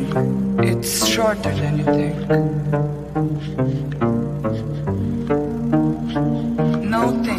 think. It's shorter than you think. No think.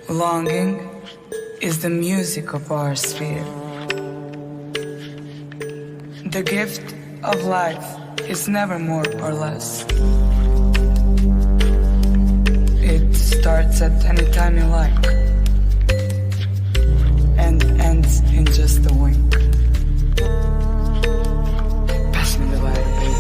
Longing is the music of our sphere. The gift of life is never more or less. It starts at any time you like and ends in just a wink. Pass me the lighter, baby.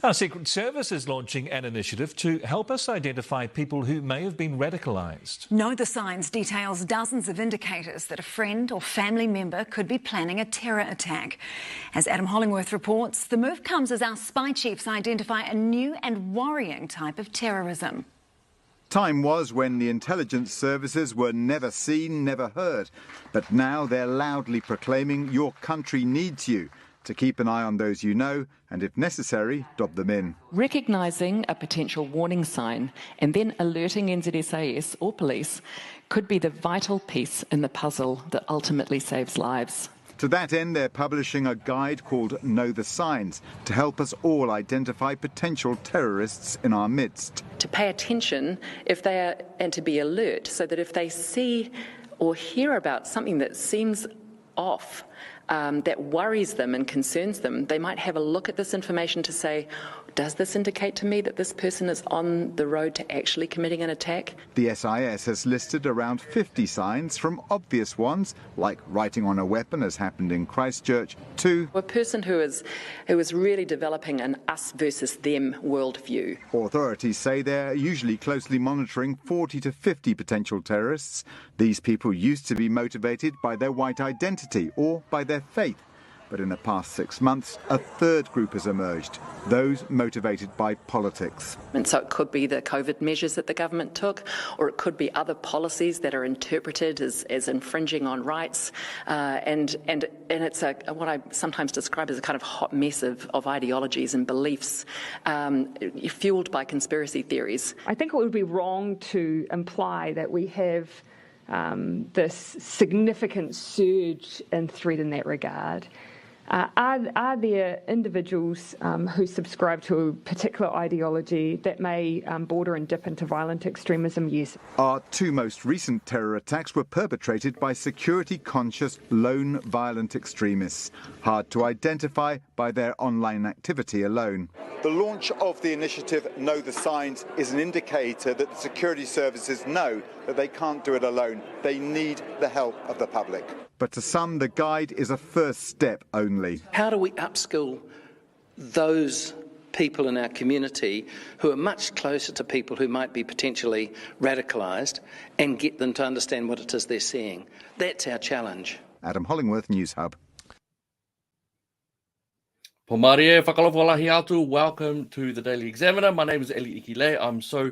Our Secret Service is launching an initiative to help us identify people who may have been radicalised. Know the Signs details dozens of indicators that a friend or family member could be planning a terror attack. As Adam Hollingworth reports, the move comes as our spy chiefs identify a new and worrying type of terrorism. Time was when the intelligence services were never seen, never heard. But now they're loudly proclaiming your country needs you, to keep an eye on those you know and, if necessary, dob them in. Recognising a potential warning sign and then alerting NZSAS or police could be the vital piece in the puzzle that ultimately saves lives. To that end, they're publishing a guide called Know the Signs to help us all identify potential terrorists in our midst. To pay attention and to be alert so that if they see or hear about something that seems off, that worries them and concerns them, they might have a look at this information to say, does this indicate to me that this person is on the road to actually committing an attack? The SIS has listed around 50 signs, from obvious ones, like writing on a weapon, as happened in Christchurch, to a person who is really developing an us versus them worldview. Authorities say they're usually closely monitoring 40 to 50 potential terrorists. These people used to be motivated by their white identity or by their faith. But in the past 6 months, a third group has emerged, those motivated by politics. And so it could be the COVID measures that the government took, or it could be other policies that are interpreted as infringing on rights. And it's what I sometimes describe as a kind of hot mess of ideologies and beliefs fueled by conspiracy theories. I think it would be wrong to imply that we have this significant surge in threat in that regard. Are there individuals who subscribe to a particular ideology that may border and dip into violent extremism? Yes. Our two most recent terror attacks were perpetrated by security-conscious lone violent extremists, hard to identify by their online activity alone. The launch of the initiative Know the Signs is an indicator that the security services know that they can't do it alone. They need the help of the public. But to some, the guide is a first step only. How do we upskill those people in our community who are much closer to people who might be potentially radicalised and get them to understand what it is they're seeing? That's our challenge. Adam Hollingworth, News Hub. Po Marie, whakalawalahi atu. Welcome to the Daily Examiner. My name is Elliot Ikilei. I'm so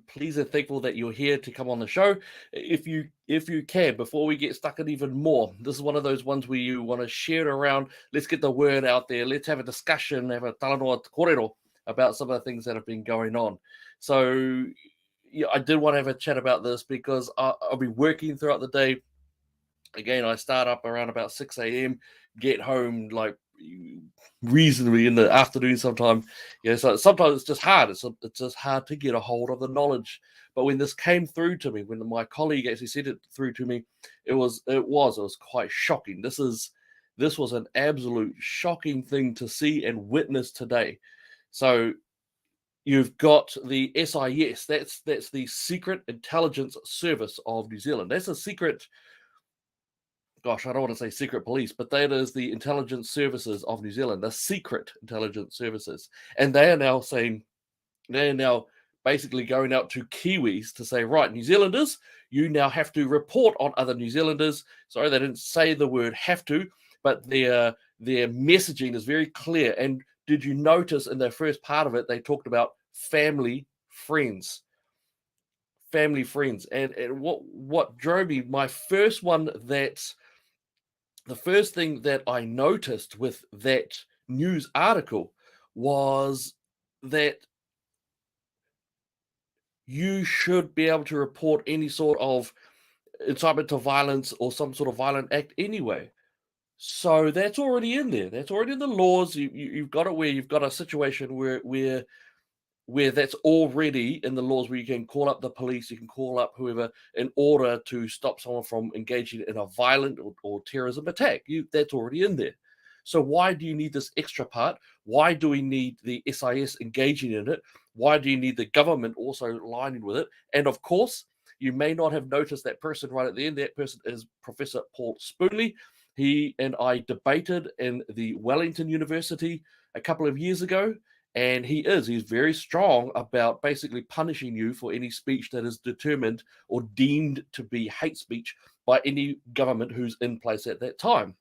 pleased and thankful that you're here to come on the show. If you can, before we get stuck in even more, this is one of those ones where you want to share it around. Let's get the word out there. Let's have a discussion, have a talanoa kōrero about some of the things that have been going on. So yeah, I did want to have a chat about this because I'll be working throughout the day. Again, I start up around about 6 a.m., get home like reasonably in the afternoon sometime. Yeah, so sometimes it's just hard. It's just hard to get a hold of the knowledge. But when this came through to me, when my colleague actually sent it through to me, it was quite shocking. This was an absolute shocking thing to see and witness today. So you've got the SIS, that's the Secret Intelligence Service of New Zealand. That's a secret. Gosh, I don't want to say secret police, but that is the intelligence services of New Zealand, the secret intelligence services. And they are now basically going out to Kiwis to say, right, New Zealanders, you now have to report on other New Zealanders. Sorry, they didn't say the word have to, but their messaging is very clear. And did you notice in their first part of it, they talked about family, friends. Family, friends. And what drove me, the first thing that I noticed with that news article was that you should be able to report any sort of incitement to violence or some sort of violent act anyway. So that's already in there. That's already in the laws. You've got it where you've got a situation where that's already in the laws, where you can call up the police, you can call up whoever in order to stop someone from engaging in a violent or terrorism attack. That's already in there. So why do you need this extra part? Why do we need the SIS engaging in it? Why do you need the government also lining with it? And of course, you may not have noticed that person right at the end. That person is Professor Paul Spoonley. He and I debated in the Wellington University a couple of years ago. And he's very strong about basically punishing you for any speech that is determined or deemed to be hate speech by any government who's in place at that time.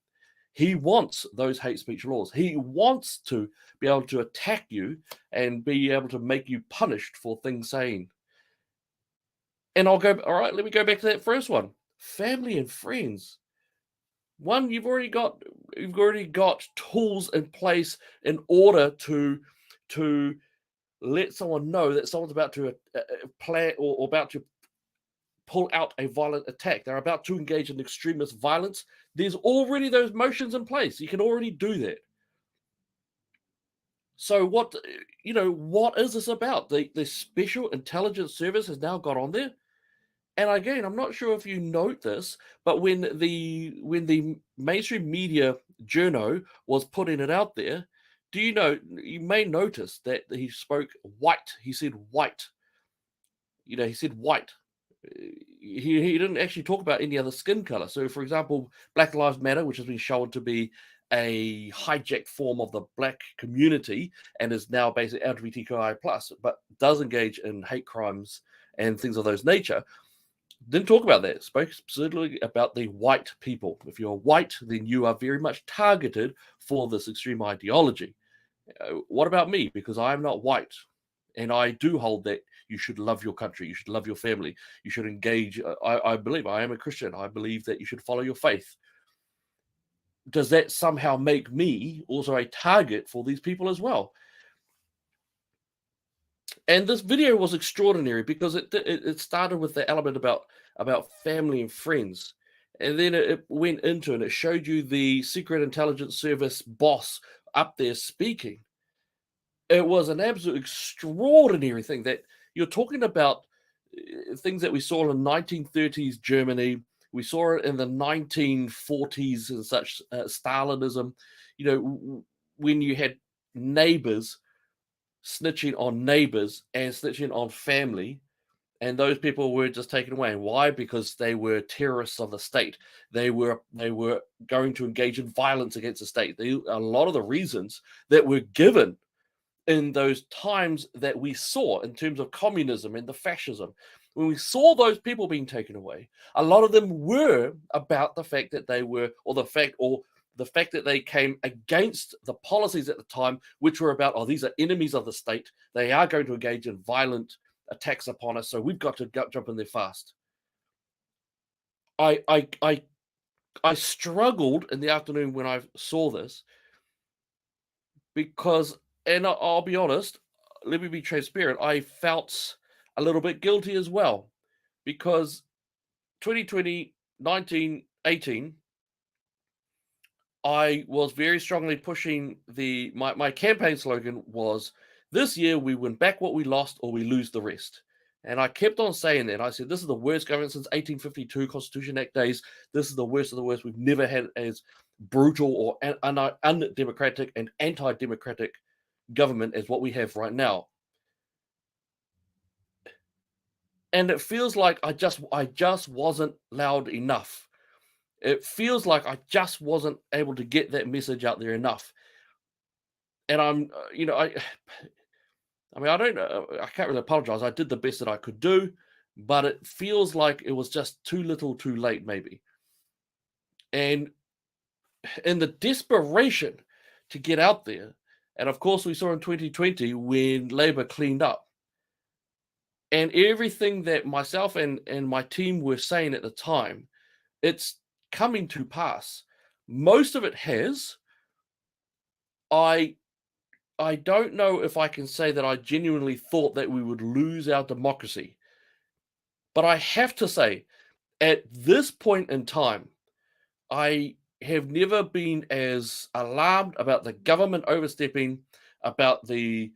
He wants those hate speech laws. He wants to be able to attack you and be able to make you punished for things saying. And all right, let me go back to that first one. Family and friends. One, you've already got tools in place in order to let someone know that someone's about to plan or about to pull out a violent attack. They're about to engage in extremist violence. There's already those motions in place. You can already do that. So what is this about? The Special Intelligence Service has now got on there. And again, I'm not sure if you note this, but when the mainstream media journo was putting it out there, you may notice that he spoke white. He said white. He said white. He didn't actually talk about any other skin color. So, for example, Black Lives Matter, which has been shown to be a hijacked form of the black community and is now basically LGBTQI+, but does engage in hate crimes and things of those nature. Didn't talk about that. Spoke specifically about the white people. If you're white, then you are very much targeted for this extreme ideology. What about me? Because I am not white, and I do hold that you should love your country, you should love your family, you should engage. I believe, I am a Christian. I believe that you should follow your faith. Does that somehow make me also a target for these people as well? And this video was extraordinary because it started with the element about family and friends, and then it went into, and it showed you the Secret Intelligence Service boss up there speaking. It was an absolute extraordinary thing that you're talking about, things that we saw in 1930s Germany. We saw it in the 1940s and such, Stalinism. You know, when you had neighbors snitching on neighbors and snitching on family, and those people were just taken away. And why? Because they were terrorists of the state. They were going to engage in violence against the state. A lot of the reasons that were given in those times that we saw in terms of communism and the fascism, when we saw those people being taken away, a lot of them were about the fact that they were, or the fact that they came against the policies at the time, which were about, oh, these are enemies of the state. They are going to engage in violent attacks upon us, so we've got to jump in there fast. I struggled in the afternoon when I saw this because, and I'll be honest, let me be transparent, I felt a little bit guilty as well, because 2020, 19, 18, I was very strongly pushing my campaign slogan was, this year we win back what we lost or we lose the rest. And I kept on saying that. I said, this is the worst government since 1852 Constitution Act days. This is the worst of the worst. We've never had as brutal or undemocratic and anti-democratic government as what we have right now. And it feels like I just wasn't loud enough. It feels like I just wasn't able to get that message out there enough. And I'm, I can't really apologize. I did the best that I could do, but it feels like it was just too little too late, maybe. And in the desperation to get out there, and of course we saw in 2020 when Labour cleaned up, and everything that myself and my team were saying at the time, it's coming to pass. Most of it has. I don't know if I can say that I genuinely thought that we would lose our democracy. But I have to say, at this point in time, I have never been as alarmed about the government overstepping, about the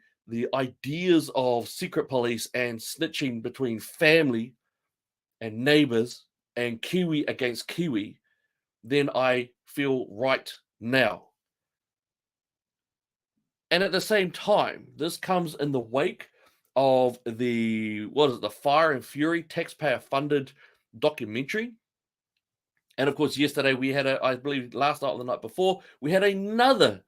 ideas of secret police and snitching between family and neighbors and Kiwi against Kiwi than I feel right now. And at the same time, this comes in the wake of the Fire and Fury taxpayer-funded documentary. And of course, yesterday we had I believe last night or the night before, we had another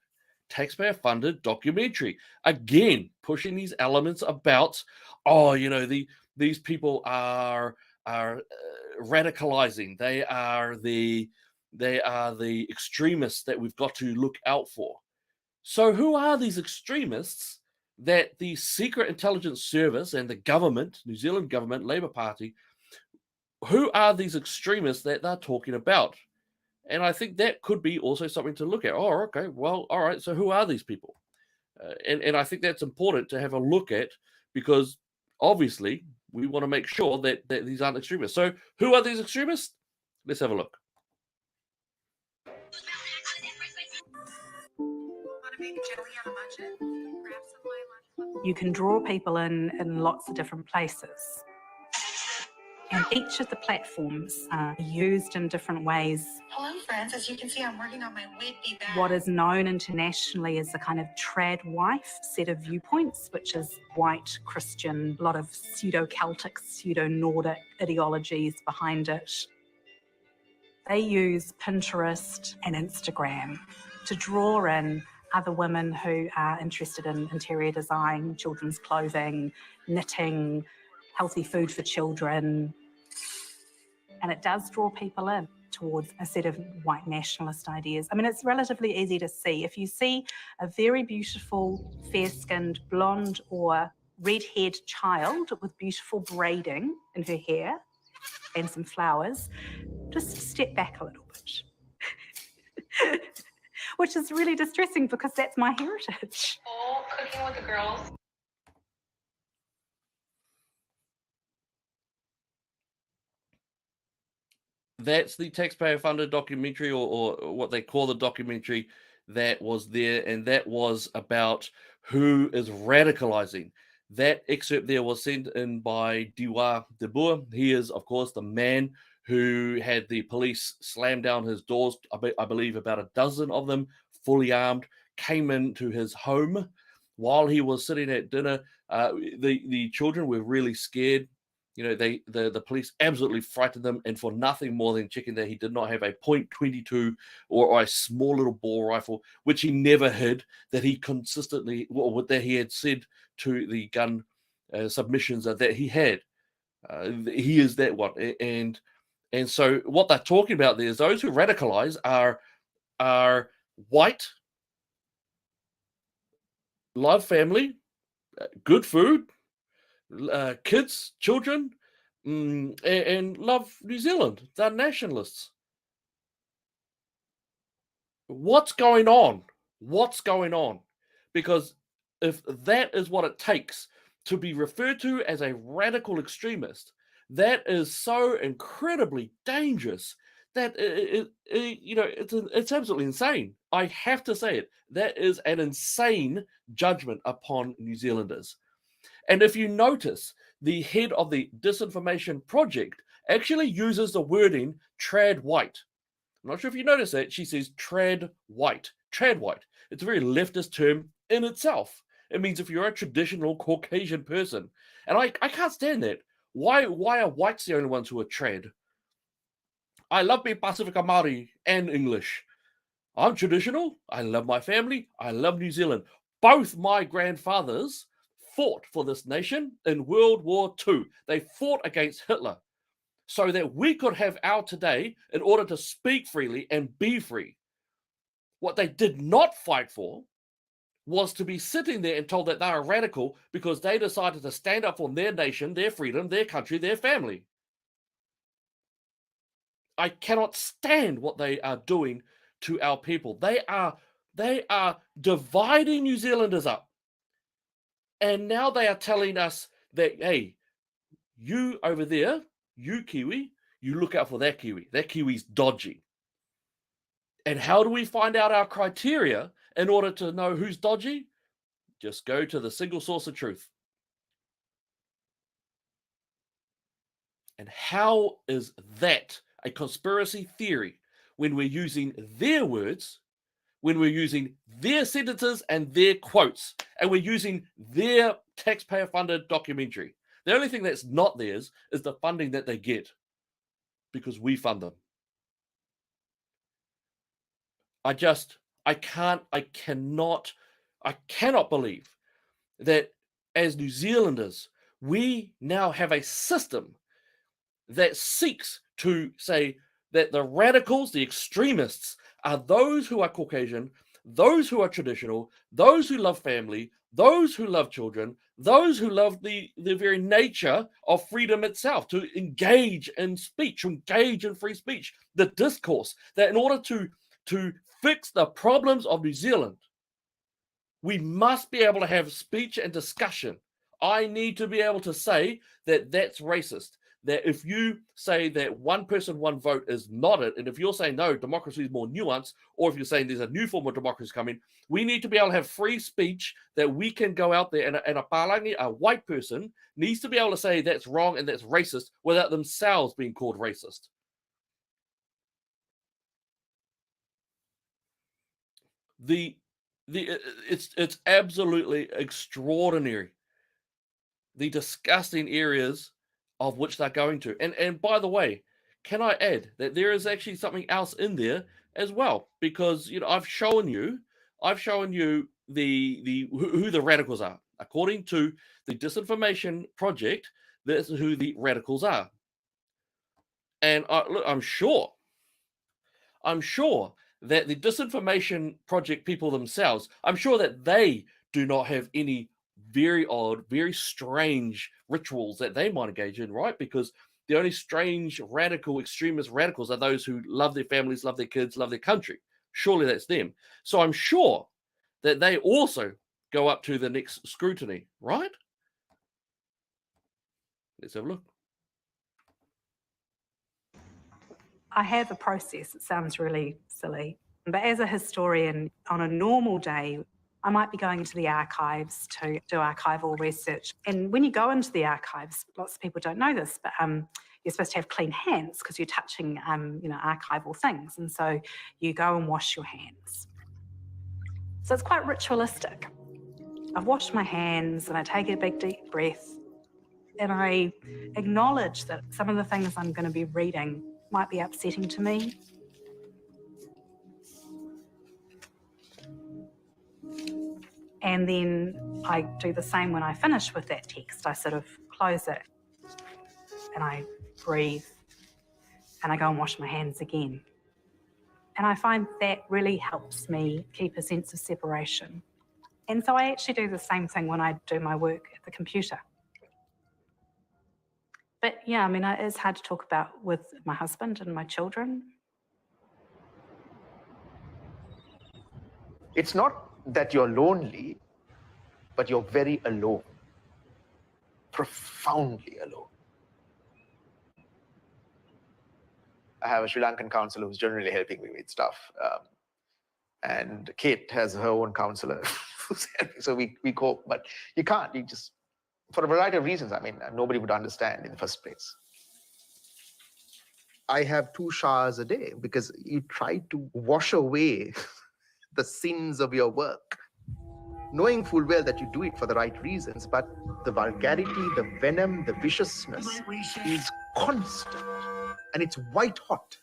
taxpayer-funded documentary. Again, pushing these elements about, these people are radicalizing. They are the extremists that we've got to look out for. So who are these extremists that the Secret Intelligence Service and the government, New Zealand government, Labour Party, who are these extremists that they're talking about? And I think that could be also something to look at. Oh, okay, well, all right, so who are these people? And I think that's important to have a look at, because obviously we want to make sure that these aren't extremists. So who are these extremists? Let's have a look. You can draw people in lots of different places. And each of the platforms are used in different ways. Hello, friends. As you can see, I'm working on my would-be bag. What is known internationally as the kind of trad wife set of viewpoints, which is white, Christian, a lot of pseudo-Celtic, pseudo-Nordic ideologies behind it. They use Pinterest and Instagram to draw in other women who are interested in interior design, children's clothing, knitting, healthy food for children. and it does draw people in towards a set of white nationalist ideas. I mean, it's relatively easy to see. If you see a very beautiful, fair-skinned, blonde or red-haired child with beautiful braiding in her hair and some flowers, just step back a little bit. Which is really distressing because that's my heritage. All cooking with the girls. That's the taxpayer-funded documentary, or what they call the documentary, that was there, and that was about who is radicalizing. That excerpt there was sent in by Diwa Deboer. He is, of course, the man who had the police slam down his doors, I believe about a dozen of them, fully armed, came into his home while he was sitting at dinner. The children were really scared. You know, the police absolutely frightened them, and for nothing more than checking that he did not have a .22 or a small little ball rifle, which he never hid, that he consistently, what that he had said to the gun submissions that he had. He is that one, and so what they're talking about there is those who radicalize are white, love family, good food, kids, children, and love New Zealand. They're nationalists. What's going on? What's going on? Because if that is what it takes to be referred to as a radical extremist, that is so incredibly dangerous that it's absolutely insane. I have to say it. That is an insane judgment upon New Zealanders. And if you notice, the head of the Disinformation Project actually uses the wording trad white. I'm not sure if you notice that. She says trad white. Trad white. It's a very leftist term in itself. It means if you're a traditional Caucasian person. And I can't stand that. Why are whites the only ones who are trad? I love being Pacifica Māori and English. I'm traditional. I love my family. I love New Zealand. Both my grandfathers fought for this nation in World War II. They fought against Hitler so that we could have our today in order to speak freely and be free. What they did not fight for was to be sitting there and told that they are radical because they decided to stand up for their nation, their freedom, their country, their family. I cannot stand what they are doing to our people. They are dividing New Zealanders up. And now they are telling us that, hey, you over there, you Kiwi, you look out for that Kiwi. That Kiwi's dodgy. And how do we find out our criteria in order to know who's dodgy? Just go to the single source of truth. And how is that a conspiracy theory when we're using their words, when we're using their sentences and their quotes, and we're using their taxpayer-funded documentary? The only thing that's not theirs is the funding that they get, because we fund them. I cannot believe that as New Zealanders, we now have a system that seeks to say that the radicals, the extremists, are those who are Caucasian, those who are traditional, those who love family, those who love children, those who love the very nature of freedom itself, to engage in speech, engage in free speech, the discourse, that in order to fix the problems of New Zealand, we must be able to have speech and discussion. I need to be able to say that that's racist. That if you say that one person, one vote is not it, and if you're saying no, democracy is more nuanced, or if you're saying there's a new form of democracy coming, we need to be able to have free speech that we can go out there and a palangi, a white person, needs to be able to say that's wrong and that's racist without themselves being called racist. It's absolutely extraordinary, the disgusting areas of which they're going to. And by the way, can I add that there is actually something else in there as well? Because I've shown you the who the radicals are. According to the Disinformation Project, that's who the radicals are. And look, I'm sure that the Disinformation Project people themselves, I'm sure that they do not have any very odd, very strange rituals that they might engage in, right? Because the only strange, radical, extremist radicals are those who love their families, love their kids, love their country. Surely that's them. So I'm sure that they also go up to the next scrutiny, right? Let's have a look. I have a process. It sounds really silly. But as a historian, on a normal day, I might be going into the archives to do archival research. And when you go into the archives, lots of people don't know this, but you're supposed to have clean hands because you're touching, archival things. And so you go and wash your hands. So it's quite ritualistic. I've washed my hands and I take a big deep breath and I acknowledge that some of the things I'm going to be reading might be upsetting to me. And then I do the same when I finish with that text. I sort of close it and I breathe and I go and wash my hands again. And I find that really helps me keep a sense of separation. And so I actually do the same thing when I do my work at the computer. But yeah, I mean, it is hard to talk about with my husband and my children. It's not that you're lonely, but you're very alone, profoundly alone. I have a Sri Lankan counselor who's generally helping me with stuff. And Kate has her own counselor. So we cope, but you can't. You just, for a variety of reasons, I mean, nobody would understand in the first place. I have 2 showers a day because you try to wash away the sins of your work, knowing full well that you do it for the right reasons, but the vulgarity, the venom, the viciousness is constant, and it's white hot.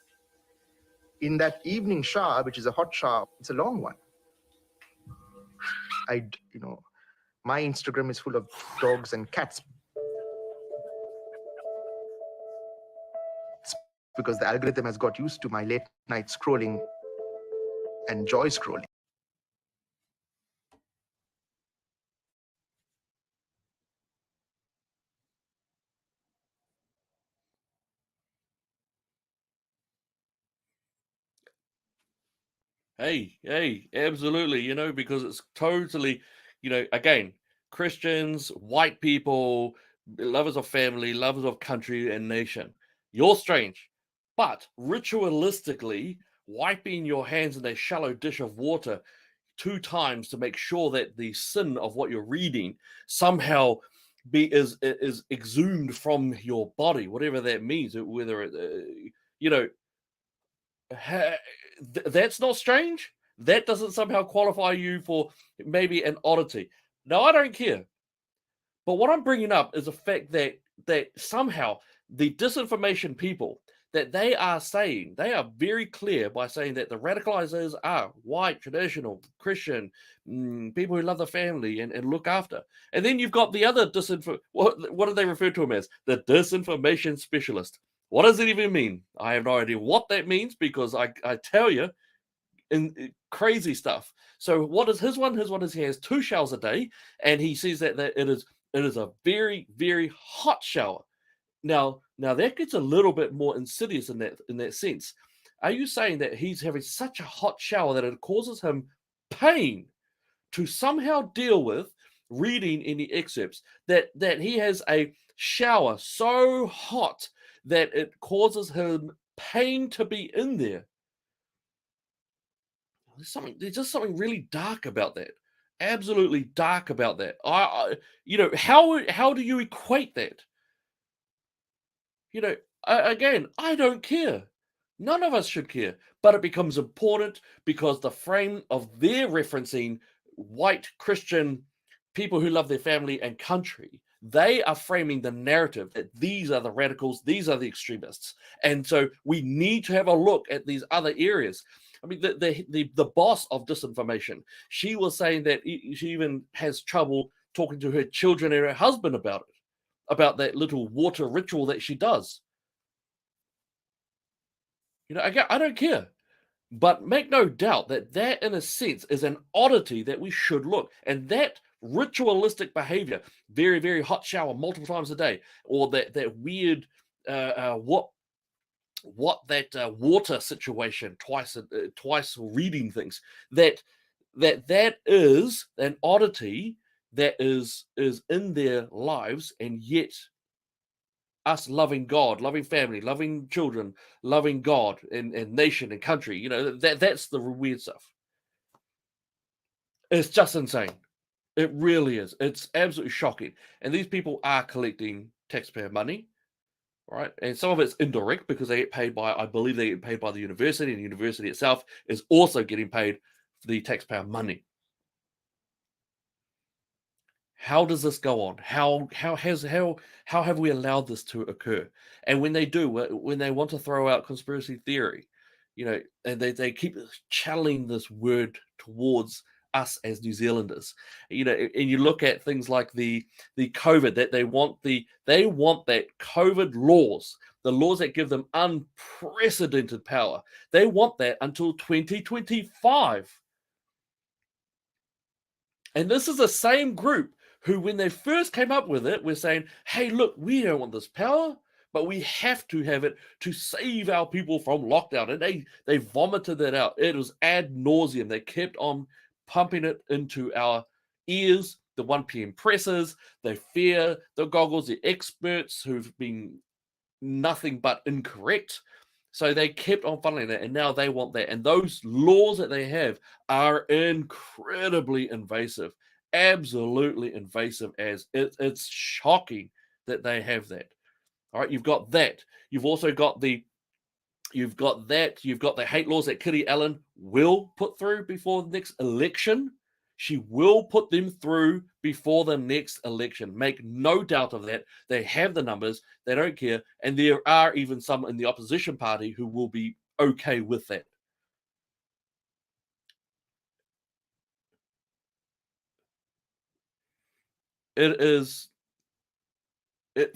In that evening shower, which is a hot shower, it's a long one. My Instagram is full of dogs and cats. It's because the algorithm has got used to my late night scrolling and joy scrolling. Hey, absolutely, because it's totally, again, Christians, white people, lovers of family, lovers of country and nation. You're strange, but ritualistically, wiping your hands in a shallow dish of water 2 times to make sure that the sin of what you're reading somehow is exhumed from your body, whatever that means, whether it, that's not strange. That doesn't somehow qualify you for maybe an oddity. No, I don't care. But what I'm bringing up is the fact that somehow the disinformation people, that they are very clear by saying that the radicalizers are white, traditional, Christian, people who love the family and look after. And then you've got the other what do they refer to them as? The disinformation specialist. What does it even mean? I have no idea what that means because I tell you, in crazy stuff. So what is his one? His one is he has 2 showers a day, and he says that it is a very, very hot shower. Now that gets a little bit more insidious in that sense. Are you saying that he's having such a hot shower that it causes him pain to somehow deal with reading any excerpts, that he has a shower so hot that it causes him pain to be in there? There's just something really dark about that. Absolutely dark about that. How do you equate that? Again, I don't care. None of us should care. But it becomes important because the frame of their referencing white Christian people who love their family and country, they are framing the narrative that these are the radicals, these are the extremists. And so we need to have a look at these other areas. I mean, the boss of disinformation, she was saying that she even has trouble talking to her children and her husband about it, about that little water ritual that she does. I don't care. But make no doubt that in a sense is an oddity that we should look. And that ritualistic behavior, very, very hot shower multiple times a day, or that weird what water situation twice reading things, that is an oddity that is in their lives, and yet us loving God, loving family, loving children, loving God and nation and country, that's the weird stuff. It's just insane. It really is. It's absolutely shocking. And these people are collecting taxpayer money, right? And some of it's indirect because they get paid by, I believe they get paid by the university, and the university itself is also getting paid for the taxpayer money. How does this go on? How have we allowed this to occur? And when they do, when they want to throw out conspiracy theory, and they keep channeling this word towards us as New Zealanders, and you look at things like the COVID, that they want that COVID laws, the laws that give them unprecedented power, they want that until 2025. And this is the same group who, when they first came up with it, were saying, hey, look, we don't want this power, but we have to have it to save our people from lockdown. And they vomited that out. It was ad nauseum. They kept on pumping it into our ears, the 1 p.m. presses, the fear, the goggles, the experts who've been nothing but incorrect. So they kept on funneling that, and now they want that. And those laws that they have are incredibly invasive, absolutely invasive. As it's shocking that they have that. All right, you've got that. You've also got you've got the hate laws that Kitty Allen will put through before the next election. She will put them through before the next election. Make no doubt of that. They have the numbers. They don't care. And there are even some in the opposition party who will be okay with that. It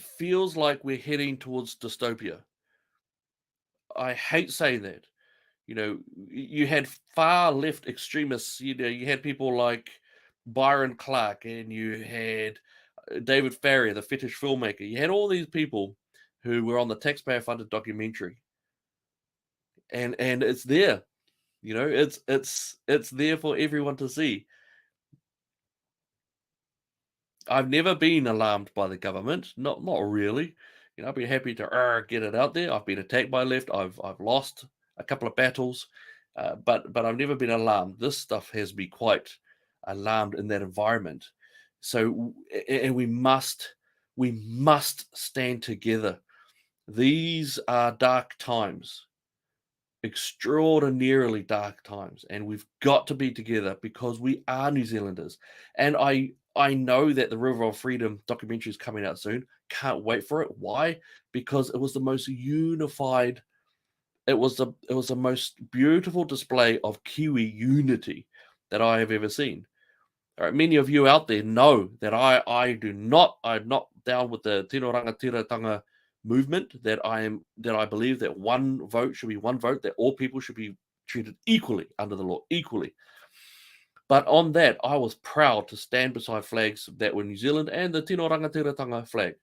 feels like we're heading towards dystopia. I hate saying that. You had far left extremists. You had people like Byron Clark, and you had David Farrier, the fetish filmmaker. You had all these people who were on the taxpayer-funded documentary, and it's there. It's there for everyone to see. I've never been alarmed by the government, not really. I'd be happy to get it out there. I've been attacked by left. I've lost a couple of battles, but I've never been alarmed. This stuff has me quite alarmed in that environment. So, and we must stand together. These are dark times, extraordinarily dark times, and we've got to be together because we are New Zealanders. And I know that the River of Freedom documentary is coming out soon. Can't wait for it. Why? Because it was the most unified. It was the most beautiful display of Kiwi unity that I have ever seen. All right, many of you out there know that I'm not down with the Tino Rangatiratanga movement. That I believe that one vote should be one vote. That all people should be treated equally under the law, equally. But on that, I was proud to stand beside flags that were New Zealand and the Tino Rangatiratanga flag.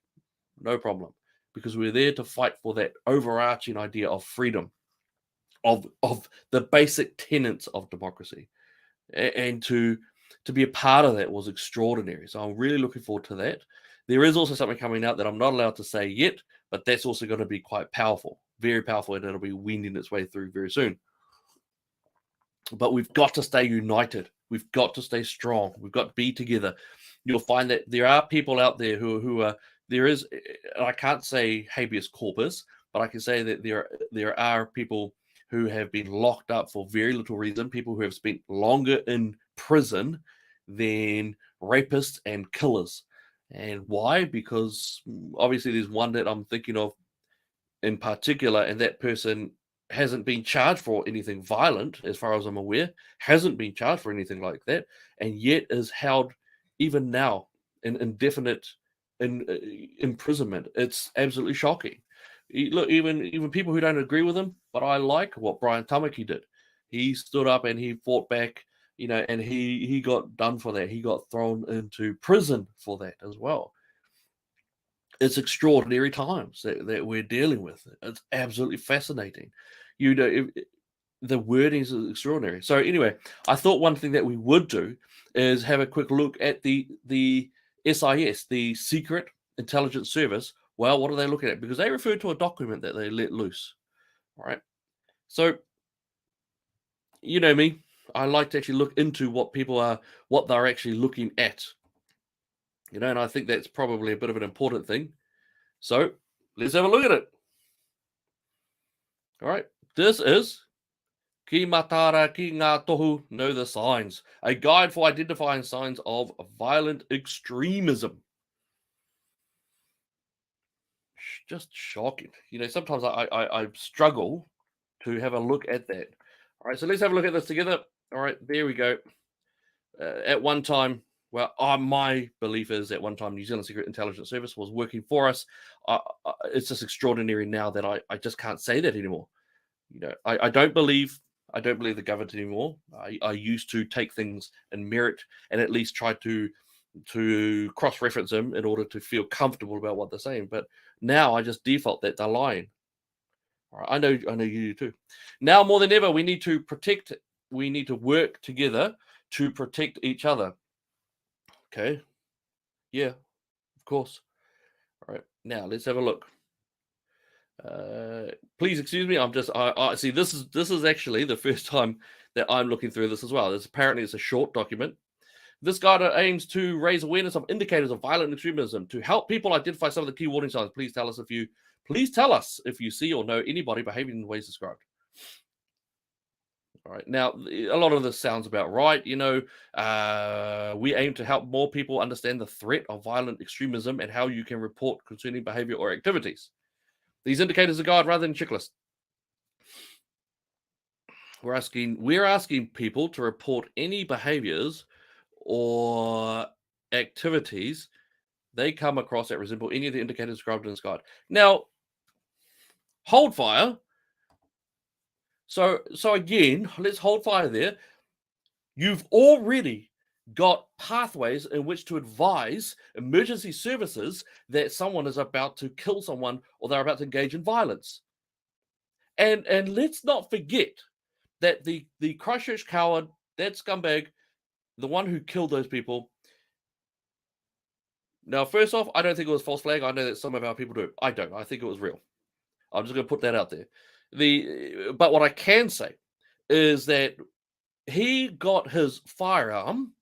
No problem. Because we're there to fight for that overarching idea of freedom, of the basic tenets of democracy. And to be a part of that was extraordinary. So I'm really looking forward to that. There is also something coming out that I'm not allowed to say yet, but that's also going to be quite powerful, very powerful, and it'll be winding its way through very soon. But we've got to stay united. We've got to stay strong. We've got to be together. You'll find that there are people out there who are, there is, I can't say habeas corpus, but I can say that there are people who have been locked up for very little reason, people who have spent longer in prison than rapists and killers. And why? Because obviously there's one that I'm thinking of in particular, and that person hasn't been charged for anything violent, as far as I'm aware, hasn't been charged for anything like that, and yet is held even now in indefinite imprisonment. It's absolutely shocking. Look, even people who don't agree with him, but I like what Brian Tamaki did. He stood up and he fought back, and he got done for that. He got thrown into prison for that as well. It's extraordinary times that we're dealing with. It's absolutely fascinating. The wording is extraordinary. So anyway, I thought one thing that we would do is have a quick look at the SIS, the Secret Intelligence Service. Well, what are they looking at? Because they refer to a document that they let loose. All right. So, you know me, I like to actually look into what they're actually looking at. And I think that's probably a bit of an important thing. So let's have a look at it. All right. This is Ki Matara Ki Ngā Tohu Know the Signs, a guide for identifying signs of violent extremism. Just shocking. Sometimes I struggle to have a look at that. All right, so let's have a look at this together. All right, there we go. At one time, my belief is at one time New Zealand Secret Intelligence Service was working for us. It's just extraordinary now that I just can't say that anymore. I don't believe the government anymore. I used to take things in merit and at least try to cross-reference them in order to feel comfortable about what they're saying. But now I just default that they're lying. All right, I know you do too. Now more than ever, we need to work together to protect each other. Okay. Yeah, of course. All right. Now let's have a look. Please excuse me. I see. This is actually the first time that I'm looking through this as well. Apparently it's a short document. This guide aims to raise awareness of indicators of violent extremism to help people identify some of the key warning signs. Please tell us if you see or know anybody behaving in ways described. All right. Now, a lot of this sounds about right. We aim to help more people understand the threat of violent extremism and how you can report concerning behavior or activities. These indicators are guide rather than checklist. We're asking people to report any behaviors or activities they come across that resemble any of the indicators described in this guide. Now, hold fire. So again, let's hold fire there. You've already got pathways in which to advise emergency services that someone is about to kill someone or they're about to engage in violence. And let's not forget that the Christchurch coward, that scumbag, the one who killed those people. Now, first off, I don't think it was false flag. I know that some of our people do. I don't. I think it was real. I'm just going to put that out there. But what I can say is that he got his firearm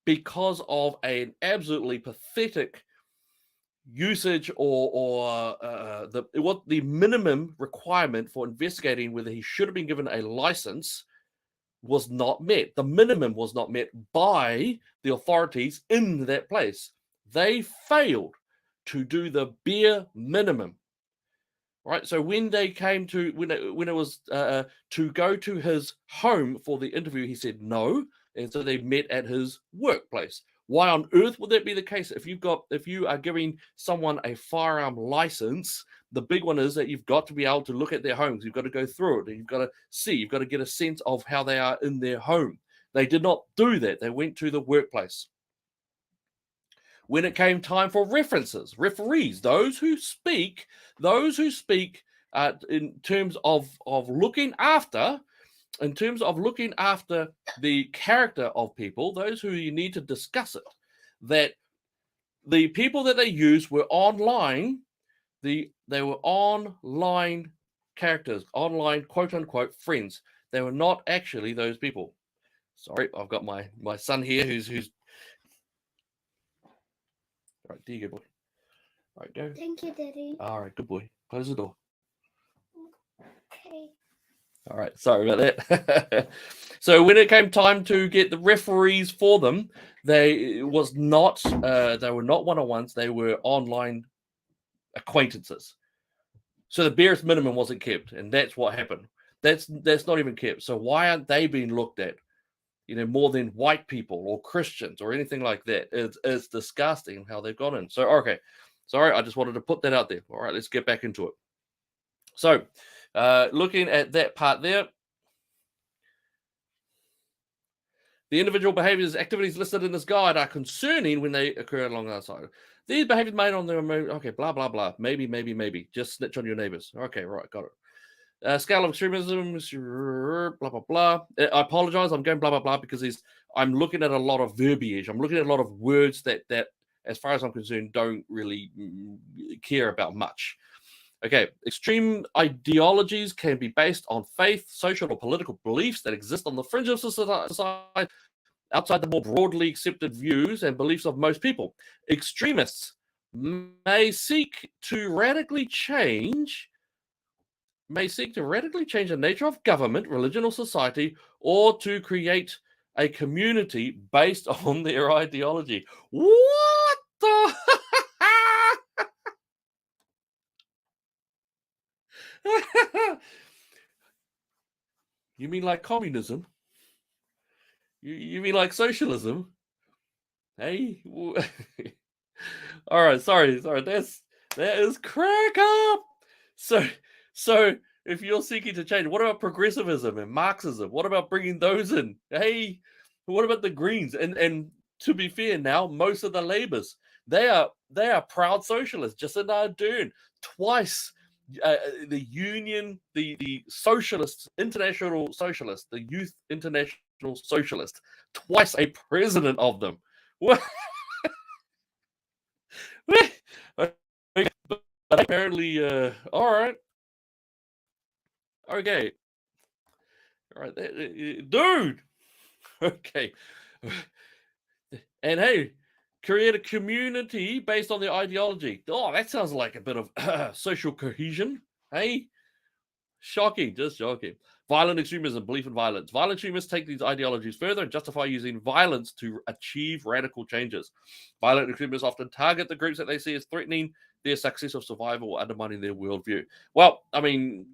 because of an absolutely pathetic usage or the minimum requirement for investigating whether he should have been given a license was not met. The minimum was not met by the authorities in that place. They failed to do the bare minimum. Right, so when they came to when it was to go to his home for the interview, he said no, and so they met at his workplace. Why on earth would that be the case? If you are giving someone a firearm license, the big one is that you've got to be able to look at their homes. You've got to go through it, and you've got to see. You've got to get a sense of how they are in their home. They did not do that. They went to the workplace. When it came time for referees, those who speak in terms of looking after the character of people, those who you need to discuss it, that the people that they used were online, they were online characters, online quote unquote friends. They were not actually those people. Sorry, I've got my son here who's all right, there you go, boy. All right, go. Thank you, Daddy. All right, good boy. Close the door. Okay. All right, sorry about that. So when it came time to get the referees for them, they were not one-on-ones. They were online acquaintances. So the barest minimum wasn't kept, and that's what happened. That's not even kept. So why aren't they being looked at? More than white people or Christians or anything like that. It's disgusting how they've gone in. So, okay. Sorry, I just wanted to put that out there. All right, let's get back into it. So, looking at that part there, the individual behaviours activities listed in this guide are concerning when they occur alongside. These behaviours made on their okay, blah blah blah. Maybe. Just snitch on your neighbours. Okay, right, got it. Scale of extremism, blah blah blah. I apologise. I'm going blah blah blah because I'm looking at a lot of verbiage. I'm looking at a lot of words that, as far as I'm concerned, don't really care about much. Okay, extreme ideologies can be based on faith, social, or political beliefs that exist on the fringe of society, outside the more broadly accepted views and beliefs of most people. Extremists may seek to radically change the nature of government, religion, or society, or to create a community based on their ideology. What the? You mean like communism? You mean like socialism? Hey? All right, sorry. That is crack up. So if you're seeking to change, what about progressivism and Marxism? What about bringing those in? Hey, what about the Greens? And to be fair, now most of the Labours, they are proud socialists. Jacinda Ardern, twice the Union, the Socialists, International Socialist, the Youth International Socialist, twice a president of them. What? But apparently, all right. Okay. All right, dude. Okay. And hey, create a community based on their ideology. Oh, that sounds like a bit of social cohesion. Hey, shocking, just shocking. Violent extremism, belief in violence. Violent extremists take these ideologies further and justify using violence to achieve radical changes. Violent extremists often target the groups that they see as threatening their success of survival or undermining their worldview. Well, I mean,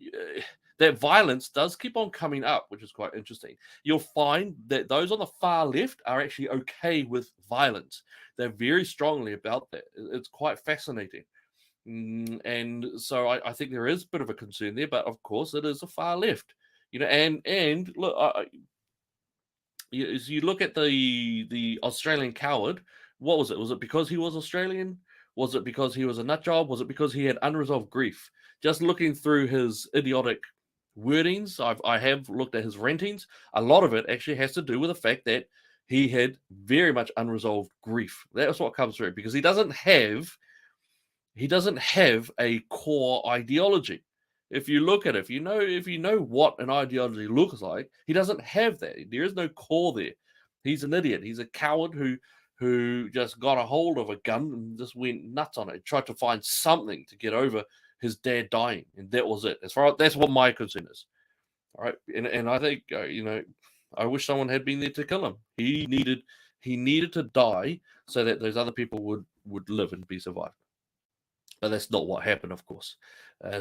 that violence does keep on coming up, which is quite interesting. You'll find that those on the far left are actually okay with violence. They're very strongly about that. It's quite fascinating. And so I think there is a bit of a concern there, but of course it is a far left, and look, you look at the Australian coward. What was it? Was it because he was Australian? Was it because he was a nut job? Was it because he had unresolved grief? Just looking through his idiotic wordings, I have looked at his rantings. A lot of it actually has to do with the fact that he had very much unresolved grief. That's what comes through, because he doesn't have a core ideology. If you look at it, if you know what an ideology looks like, he doesn't have that. There is no core there. He's an idiot. He's a coward who just got a hold of a gun and just went nuts on it. Tried to find something to get over his dad dying, and that was it. That's what my concern is. All right, and I think I wish someone had been there to kill him. He needed to die so that those other people would live and be survived. But that's not what happened, of course.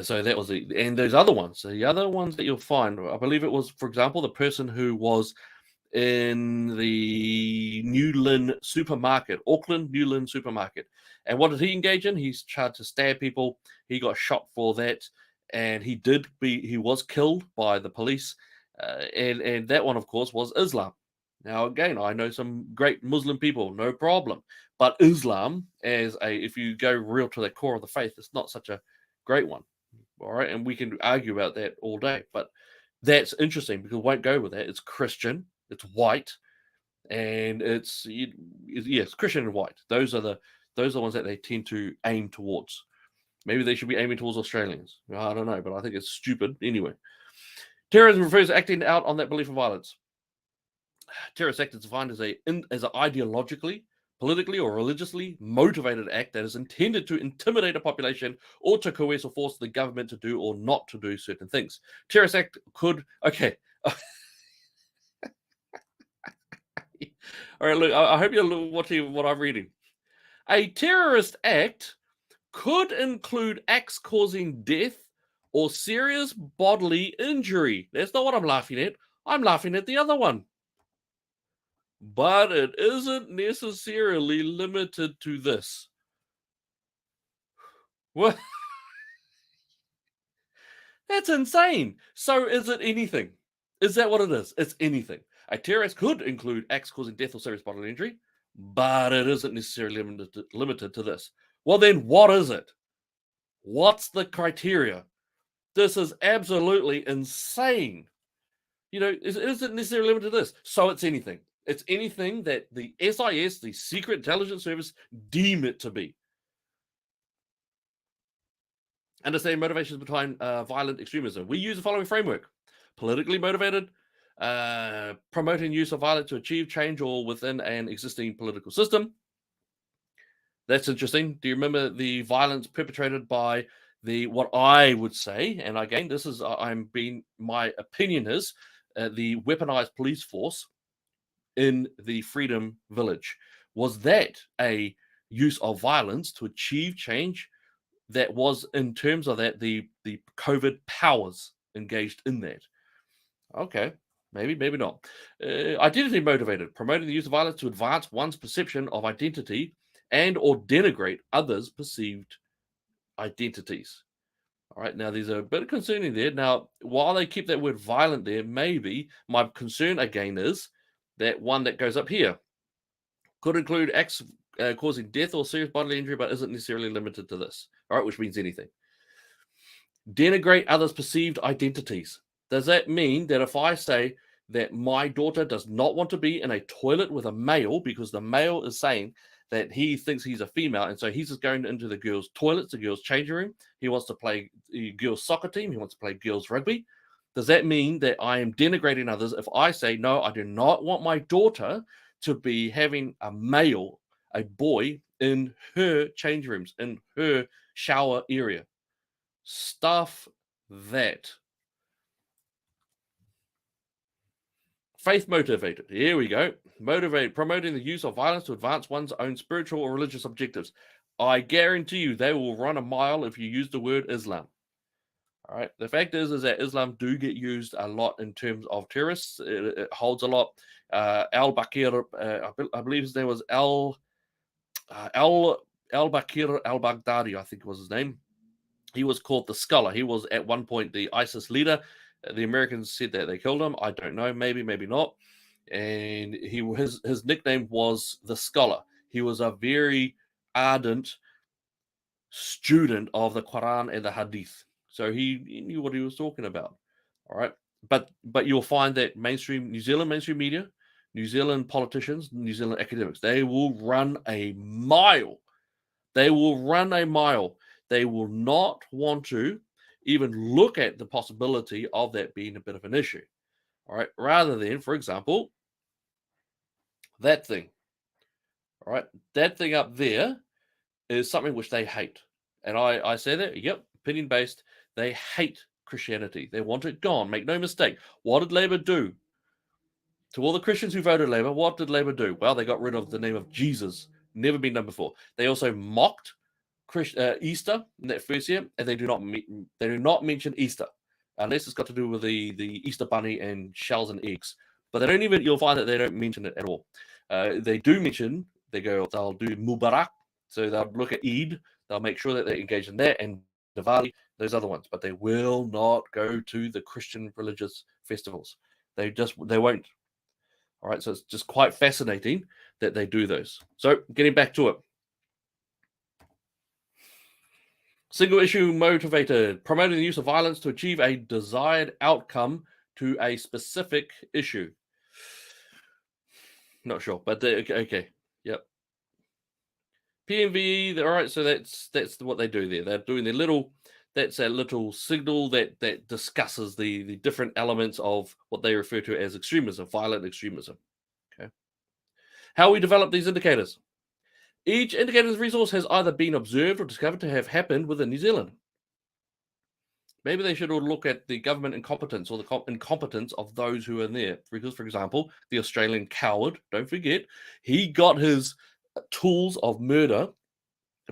So that was and those other ones. The other ones that you'll find, I believe it was, for example, the person who was in the New Lynn supermarket, Auckland New Lynn supermarket. And what did he engage in? He's tried to stab people. He got shot for that, and he was killed by the police. And that one, of course, was Islam. Now, again, I know some great Muslim people, no problem. But Islam, if you go real to the core of the faith, it's not such a great one. All right. And we can argue about that all day. But that's interesting because we won't go with that. It's Christian, it's white, and it's Christian and white. Those are the ones that they tend to aim towards. Maybe they should be aiming towards Australians. I don't know, but I think it's stupid anyway. Terrorism refers to acting out on that belief of violence. Terrorist act is defined as an ideologically, politically, or religiously motivated act that is intended to intimidate a population or to coerce or force the government to do or not to do certain things. Terrorist act could... Okay. All right, look, I hope you're watching what I'm reading. A terrorist act could include acts causing death or serious bodily injury. That's not what I'm laughing at. I'm laughing at the other one. But it isn't necessarily limited to this. What? That's insane. So is it anything? Is that what it is? It's anything. A terrorist could include acts causing death or serious bodily injury, but it isn't necessarily limited to this. Well, then what is it? What's the criteria? This is absolutely insane. You know, it isn't necessarily limited to this. So it's anything. It's anything that the SIS, the Secret Intelligence Service, deem it to be. Understanding motivations behind violent extremism. We use the following framework. Politically motivated, promoting use of violence to achieve change or within an existing political system. That's interesting. Do you remember the violence perpetrated by what I would say, and again, this is my opinion is the weaponized police force in the Freedom Village. Was that a use of violence to achieve change? That was, in terms of that, the COVID powers engaged in that. Okay, maybe not. Identity motivated, promoting the use of violence to advance one's perception of identity and or denigrate others' perceived identities. All right, now these are a bit concerning there. Now, while they keep that word violent there, maybe my concern again is that one that goes up here could include acts causing death or serious bodily injury, but isn't necessarily limited to this. All right, which means anything. Denigrate others' perceived identities. Does that mean that if I say that my daughter does not want to be in a toilet with a male because the male is saying that he thinks he's a female, and so he's just going into the girls' toilets, the girls' changing room, he wants to play the girls' soccer team, he wants to play girls' rugby, does that mean that I am denigrating others if I say, no, I do not want my daughter to be having a male, a boy, in her change rooms, in her shower area? Stuff that. Faith motivated. Here we go. Motivate, promoting the use of violence to advance one's own spiritual or religious objectives. I guarantee you they will run a mile if you use the word Islam. All right. The fact is that Islam do get used a lot in terms of terrorists. It holds a lot. Al-Bakir, I believe his name was Al-Bakir al-Baghdadi, I think was his name. He was called the Scholar. He was at one point the ISIS leader. The Americans said that they killed him. I don't know. Maybe not. And his nickname was the Scholar. He was a very ardent student of the Quran and the Hadith. So he knew what he was talking about. All right. But you'll find that New Zealand mainstream media, New Zealand politicians, New Zealand academics, they will run a mile. They will run a mile. They will not want to even look at the possibility of that being a bit of an issue. All right. Rather than, for example, that thing. All right. That thing up there is something which they hate. And I say that, yep, opinion based. They hate Christianity. They want it gone. Make no mistake. What did Labour do? To all the Christians who voted Labour, what did Labour do? Well, they got rid of the name of Jesus. Never been done before. They also mocked Easter in that first year, and they do not mention Easter unless it's got to do with the Easter bunny and shells and eggs. But they don't even. You'll find that they don't mention it at all. They do mention. They'll do Mubarak, so they'll look at Eid. They'll make sure that they engage in that and Diwali, those other ones. But they will not go to the Christian religious festivals. They won't. All right. So it's just quite fascinating that they do those. So getting back to it. Single issue motivated, promoting the use of violence to achieve a desired outcome to a specific issue. Not sure, but okay. Yep. PMVE, all right, so that's what they do there. They're doing their little, that's a little signal that discusses the different elements of what they refer to as extremism, violent extremism. Okay. How we develop these indicators. Each indicator's resource has either been observed or discovered to have happened within New Zealand. Maybe they should all look at the government incompetence or the incompetence of those who are there. Because, for example, the Australian coward, don't forget, he got his tools of murder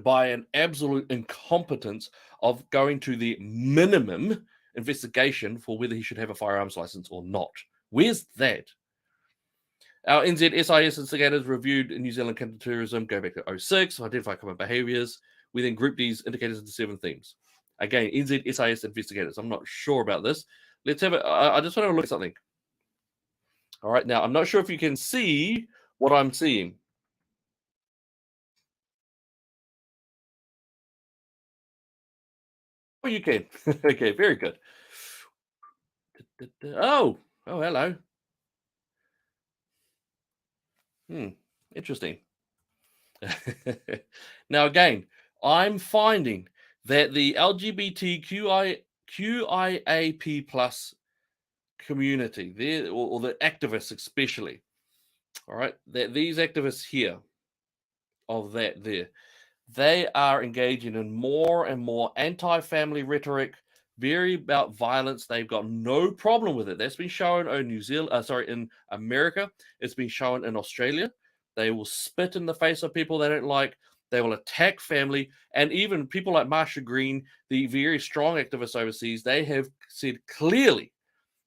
by an absolute incompetence of going to the minimum investigation for whether he should have a firearms license or not. Where's that? Our NZSIS instigators reviewed New Zealand counter-terrorism, go back to 2006, identify common behaviours. We then grouped these indicators into 7 themes. Again, NZSIS investigators. I'm not sure about this. Let's have it. I just want to look at something. All right. Now, I'm not sure if you can see what I'm seeing. Oh, you can. Okay, very good. Oh, hello. Interesting. Now, again, I'm finding that the LGBTQIAP plus community, or the activists especially, all right, that these activists here they are engaging in more and more anti-family rhetoric, very about violence. They've got no problem with it. That's been shown in in America. It's been shown in Australia. They will spit in the face of people they don't like. They will attack family. And even people like Marsha Green, the very strong activists overseas, they have said clearly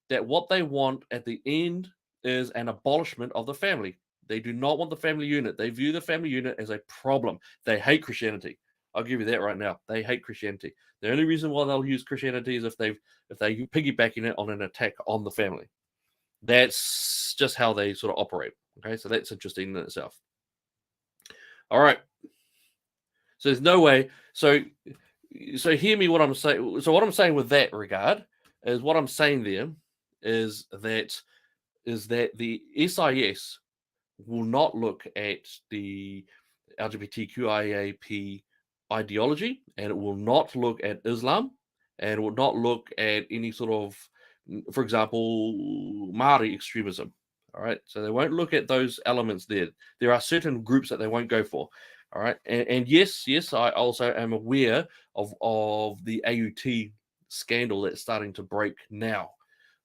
that what they want at the end is an abolishment of the family. They do not want the family unit. They view the family unit as a problem. They hate Christianity. I'll give you that right now. They hate Christianity. The only reason why they'll use Christianity is if they piggybacking it on an attack on the family. That's just how they sort of operate. Okay, so that's interesting in itself. All right. So there's no way. So hear me what I'm saying. So what I'm saying with that regard is what I'm saying there is that the SIS will not look at the LGBTQIAP ideology, and it will not look at Islam, and it will not look at any sort of, for example, Maori extremism. All right, so they won't look at those elements there. There are certain groups that they won't go for. All right, and yes, I also am aware of the AUT scandal that's starting to break now.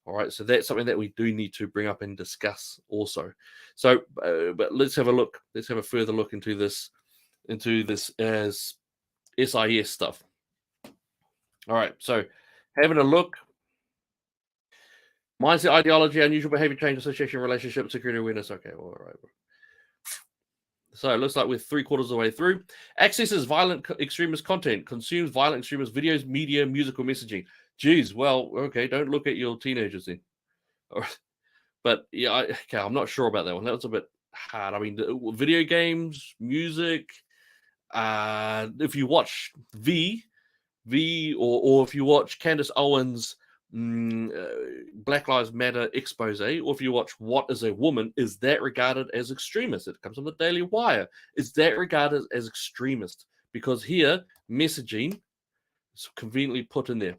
All right, so that's something that we do need to bring up and discuss also. So, but let's have a look. Let's have a further look into this as SIS stuff. All right, so having a look. Mindset, ideology, unusual behavior change, association, relationship, security awareness. Okay, all right. So it looks like we're 3/4 of the way through. Accesses violent extremist content, consumes violent extremist videos, media, musical messaging. Geez, well, okay, don't look at your teenagers then. But yeah, I'm not sure about that one. That was a bit hard. I mean, video games, music. If you watch V, or if you watch Candace Owens' Black Lives Matter expose, or if you watch What is a Woman, is that regarded as extremist? It comes on the Daily Wire. Is that regarded as extremist? Because here, messaging is conveniently put in there.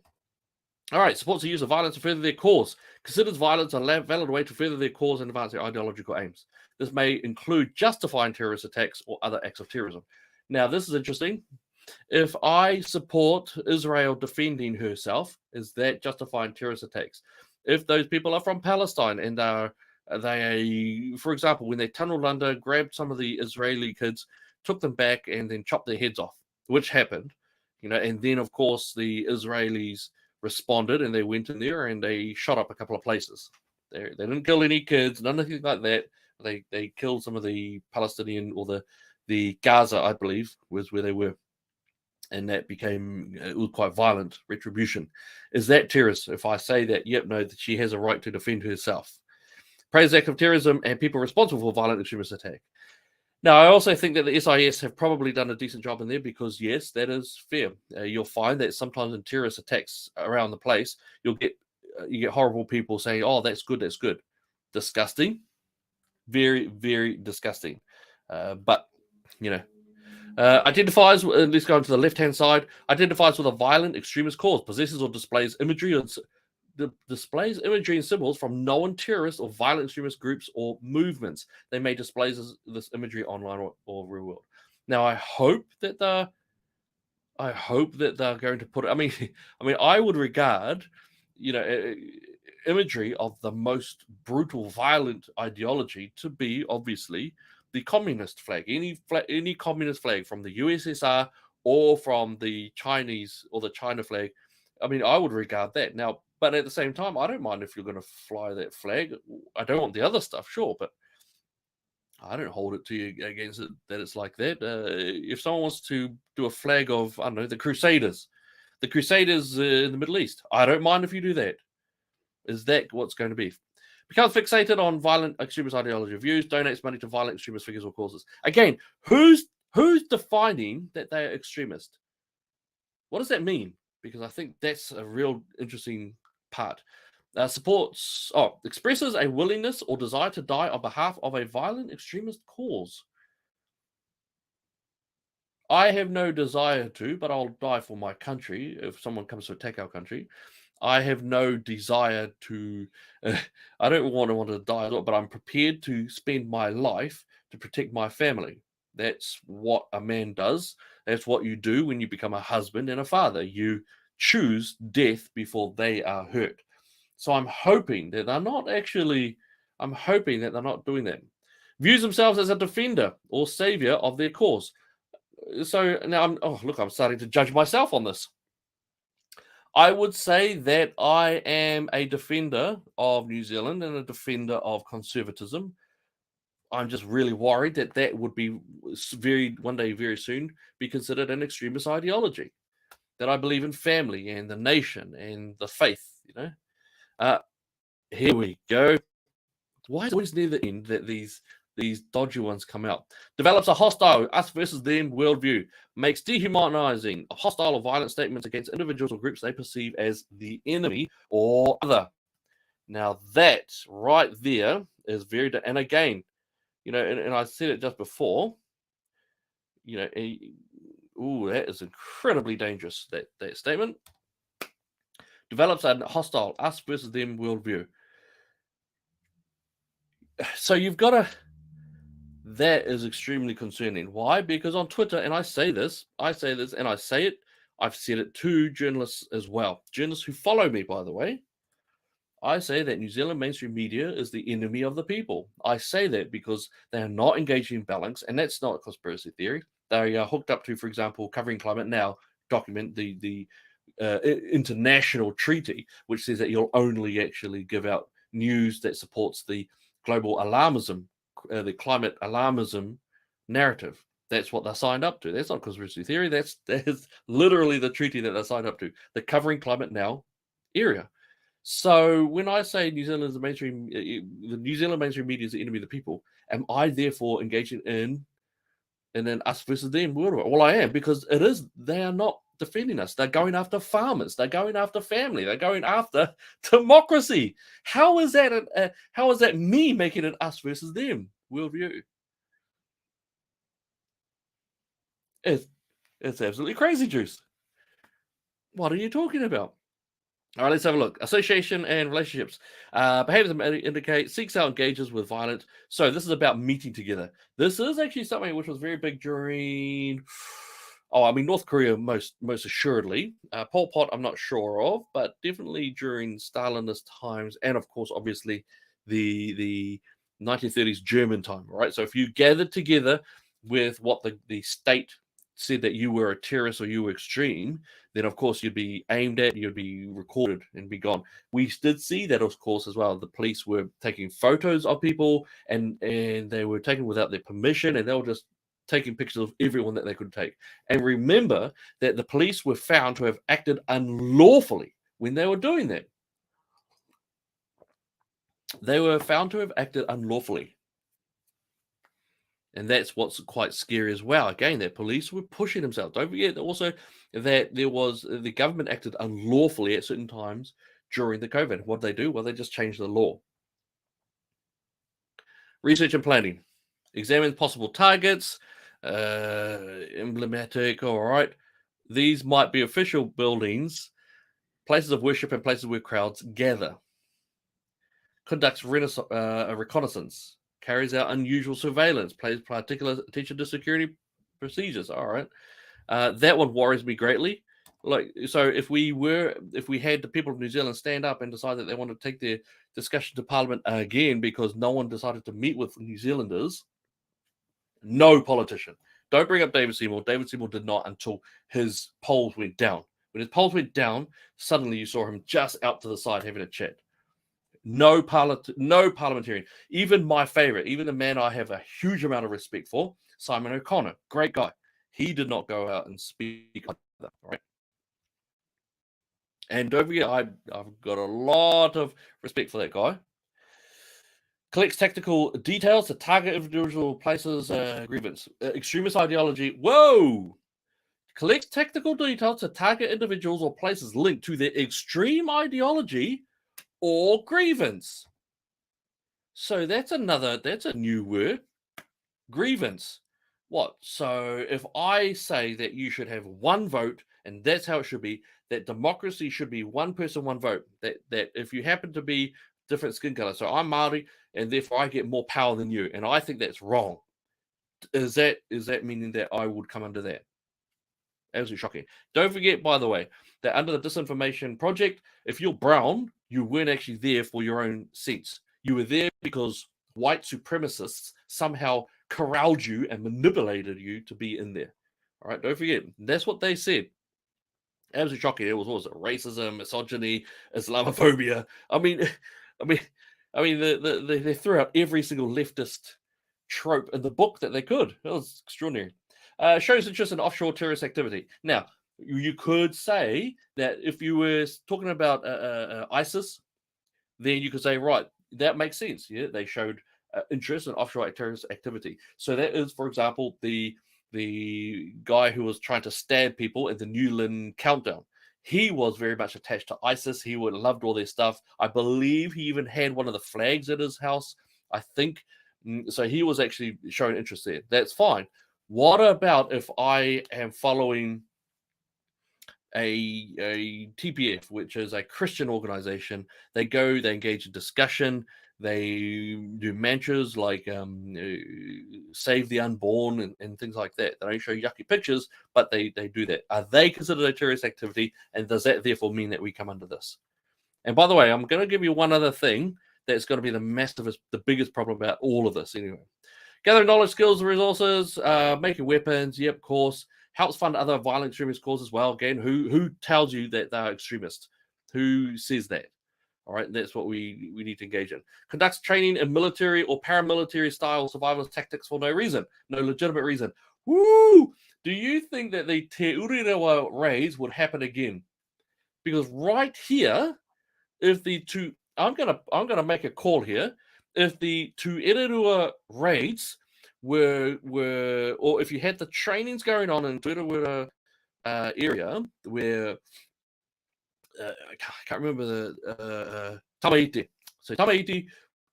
All right, supports the use of violence to further their cause. Considers violence a valid way to further their cause and advance their ideological aims. This may include justifying terrorist attacks or other acts of terrorism. Now, this is interesting. If I support Israel defending herself, is that justifying terrorist attacks? If those people are from Palestine and they, for example, when they tunneled under, grabbed some of the Israeli kids, took them back, and then chopped their heads off, which happened, and then of course the Israelis responded and they went in there and they shot up a couple of places. They didn't kill any kids, nothing like that. They killed some of the Palestinian, or the Gaza, I believe, was where they were. And that became quite violent retribution. Is that terrorist? If I say that, yep, no, that she has a right to defend herself. Praise act of terrorism and people responsible for violent extremist attack. Now, I also think that the SIS have probably done a decent job in there because, yes, that is fair. You'll find that sometimes in terrorist attacks around the place, you get horrible people saying, "Oh, that's good, that's good." Disgusting, very, very disgusting. But identifies. Let's go to the left-hand side. Identifies with a violent extremist cause, possesses or displays imagery and symbols from known terrorist or violent extremist groups or movements. They may display this imagery online or real world. Now, I hope that they're going to put it. I mean, I would regard, imagery of the most brutal, violent ideology to be obviously the communist flag. Any communist flag from the USSR or from the Chinese or the China flag. I mean, I would regard that now. But at the same time, I don't mind if you're going to fly that flag. I don't want the other stuff, sure, but I don't hold it to you against it that it's like that. If someone wants to do a flag of, I don't know, the Crusaders, The Crusaders in the Middle East. I don't mind if you do that. Is that what's going to be? Becomes fixated on violent extremist ideology views, donates money to violent extremist figures or causes. Again, who's defining that they are extremist? What does that mean? Because I think that's a real interesting part. Expresses a willingness or desire to die on behalf of a violent extremist cause. I have no desire to, but I'll die for my country if someone comes to attack our country. I have no desire to, I don't want to die, but I'm prepared to spend my life to protect my family. That's what a man does. That's what you do when you become a husband and a father. You choose death before they are hurt. So I'm hoping that they're not doing that. Views themselves as a defender or savior of their cause. So now I'm starting to judge myself on this. I would say that I am a defender of New Zealand and a defender of conservatism. I'm just really worried that would be one day very soon be considered an extremist ideology. That I believe in family and the nation and the faith, Here we go. Why is it always near the end that these dodgy ones come out? Develops a hostile us versus them worldview. Makes dehumanizing, hostile or violent statements against individuals or groups they perceive as the enemy or other. Now that right there is very... And again, and I said it just before, that is incredibly dangerous, that statement. Develops a hostile us versus them worldview. So you've got to... That is extremely concerning. Why? Because on Twitter, and I say this, and I say it, I've said it to journalists as well. Journalists who follow me, by the way. I say that New Zealand mainstream media is the enemy of the people. I say that because they are not engaging in balance, and that's not a conspiracy theory. They are hooked up to, for example, Covering Climate Now document the international treaty, which says that you'll only actually give out news that supports the global alarmism, the climate alarmism narrative. That's what they're signed up to. That's not conspiracy theory. That's literally the treaty that they're signed up to, the Covering Climate Now area. So when I say New Zealand is the New Zealand mainstream media is the enemy of the people, am I therefore engaging in an us versus them world war? Well, I am, because they are not defending us. They're going after farmers. They're going after family. They're going after democracy. How is that me making an us versus them worldview? It's absolutely crazy, Juice. What are you talking about? All right, let's have a look. Association and relationships. Behaviors indicate, seeks out, engages with violence. So this is about meeting together. This is actually something which was very big during... North Korea most assuredly. Pol Pot, I'm not sure of, but definitely during Stalinist times, and of course, obviously, the 1930s German time, right? So if you gathered together with what the state said that you were a terrorist or you were extreme, then of course you'd be aimed at, you'd be recorded and be gone. We did see that, of course, as well. The police were taking photos of people and they were taken without their permission, and they were just taking pictures of everyone that they could take. And remember that the police were found to have acted unlawfully when they were doing that. They were found to have acted unlawfully. And that's what's quite scary as well. Again, that police were pushing themselves. Don't forget also that the government acted unlawfully at certain times during the COVID. What did they do? Well, they just changed the law. Research and planning. Examine possible targets. Emblematic. All right. These might be official buildings, places of worship, and places where crowds gather. Conducts a reconnaissance. Carries out unusual surveillance, pays particular attention to security procedures. All right. That one worries me greatly. So if we had the people of New Zealand stand up and decide that they want to take their discussion to Parliament again because no one decided to meet with New Zealanders, no politician. Don't bring up David Seymour. David Seymour did not until his polls went down. When his polls went down, suddenly you saw him just out to the side having a chat. No parliamentarian. Even my favorite, even the man I have a huge amount of respect for, Simon O'Connor, great guy. He did not go out and speak like that, right? And don't forget, I've got a lot of respect for that guy. Collects tactical details to target individual places grievance. Extremist ideology. Whoa! Collects tactical details to target individuals or places linked to their extreme ideology or grievance. So that's a new word. Grievance. What? So if I say that you should have one vote and that's how it should be, that democracy should be one person, one vote, that if you happen to be different skin color, so I'm Māori and therefore I get more power than you, and I think that's wrong. Is that meaning that I would come under that? Absolutely shocking. Don't forget, by the way, that under the Disinformation Project, if you're brown, you weren't actually there for your own sense. You were there because white supremacists somehow corralled you and manipulated you to be in there. All right, don't forget. That's what they said. Absolutely shocking. It was, what was it? Racism, misogyny, Islamophobia. I mean, they threw out every single leftist trope in the book that they could. It was extraordinary. Shows interest in offshore terrorist activity. Now, you could say that if you were talking about ISIS, then you could say, right, that makes sense. Yeah, they showed interest in offshore terrorist activity. So that is, for example, the guy who was trying to stab people in the Newland countdown. He was very much attached to ISIS. He would loved all their stuff. I believe he even had one of the flags at his house, I think. So he was actually showing interest there. That's fine. What about if I am following a TPF, which is a Christian organization? They engage in discussion, they do mantras like save the unborn and things like that. They don't show yucky pictures, but they do that. Are they considered a terrorist activity? And does that therefore mean that we come under this? And by the way, I'm going to give you one other thing that's going to be the biggest problem about all of this anyway. Gathering knowledge, skills, and resources, making weapons, yep, of course. Helps fund other violent extremist causes as well. Again, who tells you that they're extremist? Who says that? All right, that's what we need to engage in. Conducts training in military or paramilitary style survival tactics for no reason, no legitimate reason. Woo! Do you think that the Te Urirewa raids would happen again? Because right here, if the two, I'm gonna make a call here. If the Te Urirewa raids were, or if you had the trainings going on in Te Urirewa area where I can't remember the Tamaiti. So Tamaiti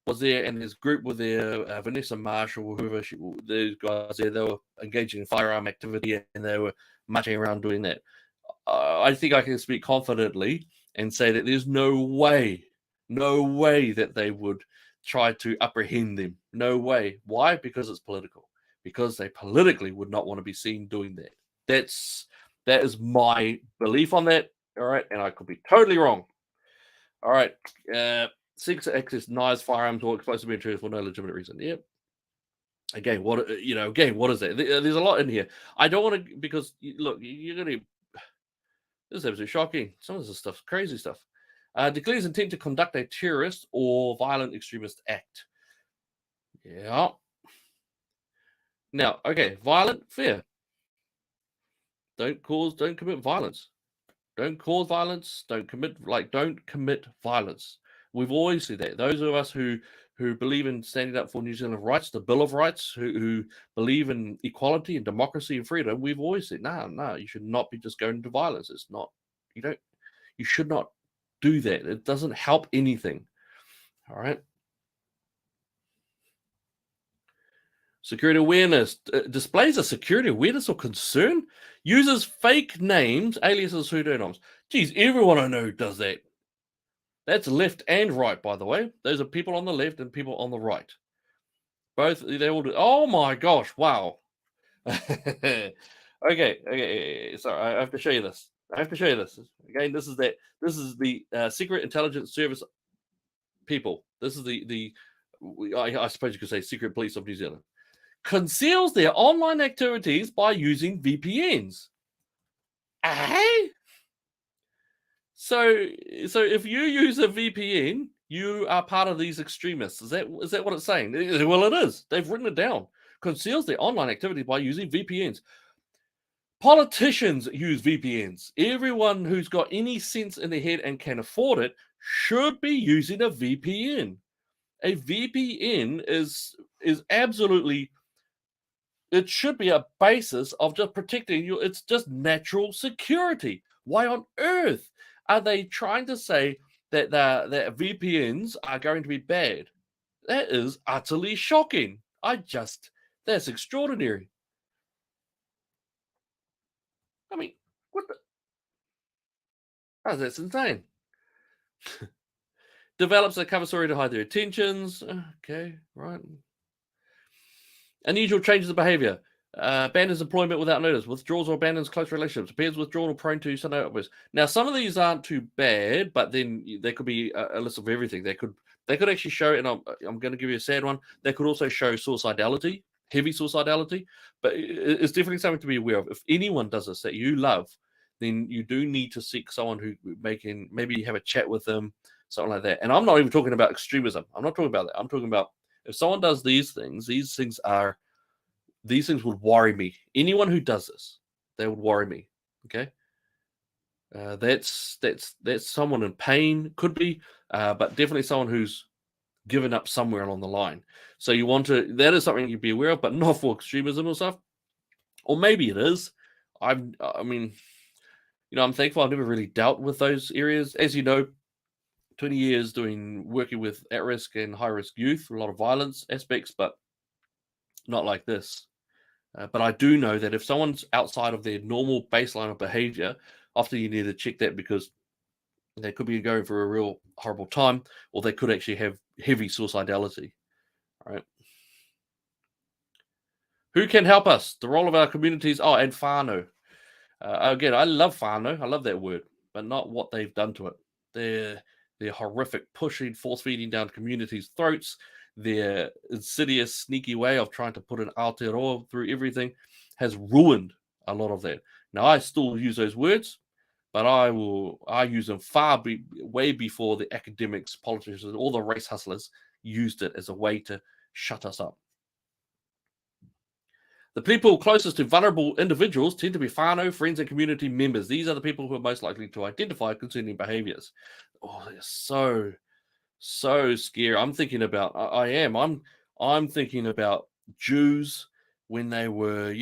was there, and his group were there. Vanessa Marshall, whoever those guys there, they were engaging in firearm activity, and they were marching around doing that. I think I can speak confidently and say that there's no way that they would try to apprehend them. No way. Why? Because it's political. Because they politically would not want to be seen doing that. That is my belief on that. All right, and I could be totally wrong. All right, seeks to access knives, firearms, or explosive materials for no legitimate reason. Yep. Again, what is that? There's a lot in here. I don't want to, because look, you're gonna. This is absolutely shocking. Some of this stuff, crazy stuff. Declares intent to conduct a terrorist or violent extremist act. Yeah. Now, okay, violent, fair. Don't commit violence. Don't cause violence. Don't commit violence. We've always said that. Those of us who believe in standing up for New Zealand rights, the Bill of Rights, who believe in equality and democracy and freedom, we've always said, no, you should not be just going into violence. It's not. You should not do that. It doesn't help anything. All right. Security awareness. Displays a security awareness or concern. Uses fake names, aliases, pseudonyms. Geez, everyone I know does that. That's left and right, by the way. Those are people on the left and people on the right. Both, they all do. Oh my gosh, wow. Okay. Sorry, I have to show you this. Again, this is the Secret Intelligence Service people. This is I suppose you could say Secret Police of New Zealand. Conceals their online activities by using VPNs. So if you use a VPN, you are part of these extremists. Is that what it's saying? Well, it is. They've written it down. Conceals their online activity by using VPNs. Politicians use VPNs. Everyone who's got any sense in their head and can afford it should be using a VPN. A VPN is absolutely, it should be a basis of just protecting you. It's just natural security. Why on earth are they trying to say that that VPNs are going to be bad? That is utterly shocking. That's extraordinary. I mean, what the? Oh, that's insane. Develops a cover story to hide their intentions. Okay, right. Unusual changes of behavior. Abandons employment without notice. Withdraws or abandons close relationships. Appears withdrawn or prone to sudden outbursts. Now, some of these aren't too bad, but then there could be a list of everything. They could actually show, and I'm going to give you a sad one. They could also show suicidality, heavy suicidality. But it's definitely something to be aware of. If anyone does this that you love, then you do need to seek someone who maybe have a chat with them, something like that. And I'm not even talking about extremism. I'm not talking about that. I'm talking about if someone does these things would worry me. Anyone who does this, they would worry me. Okay, that's someone in pain, could be, but definitely someone who's given up somewhere along the line. So you want to, that is something you'd be aware of, but not for extremism or stuff. Or maybe it is. I mean, I'm thankful I've never really dealt with those areas. As you know, 20 years working with at-risk and high-risk youth, a lot of violence aspects, but not like this. But I do know that if someone's outside of their normal baseline of behavior, often you need to check that because they could be going for a real horrible time, or they could actually have heavy suicidality. All right. Who can help us? The role of our communities. Oh, and whānau. Again, I love whānau. I love that word, but not what they've done to it. Their horrific pushing, force feeding down communities' throats, their insidious, sneaky way of trying to put an Aotearoa through everything has ruined a lot of that. Now, I still use those words, but I use them way before the academics, politicians, all the race hustlers used it as a way to shut us up. The people closest to vulnerable individuals tend to be whānau, friends, and community members. These are the people who are most likely to identify concerning behaviors. Oh, they're so scary. I'm thinking about, I'm thinking about Jews when they were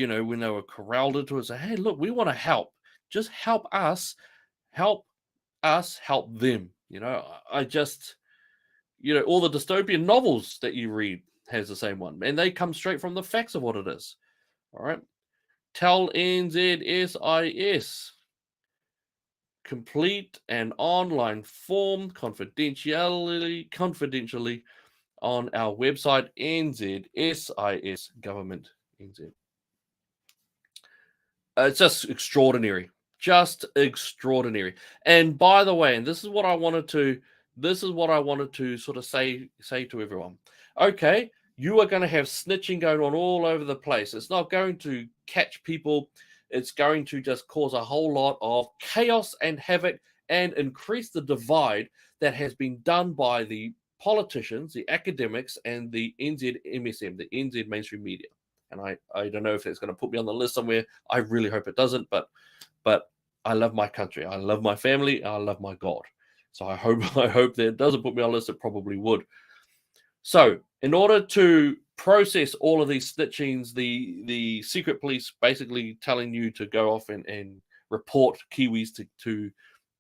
corralled into it. Say, hey, look, we want to help. Just help us help them. I just, all the dystopian novels that you read has the same one, and they come straight from the facts of what it is. All right. Tell NZSIS. Complete an online form confidentially on our website, NZSIS Government NZ. It's just extraordinary. Just extraordinary. And by the way, and this is what I wanted to sort of say to everyone. Okay, you are going to have snitching going on all over the place. It's not going to catch people. It's going to just cause a whole lot of chaos and havoc and increase the divide that has been done by the politicians, the academics, and the NZMSM, the NZ mainstream media. And I don't know if it's going to put me on the list somewhere. I really hope it doesn't, but I love my country. I love my family. I love my God. So I hope that it doesn't put me on the list. It probably would. So in order to process all of these snitchings, the secret police basically telling you to go off and report Kiwis to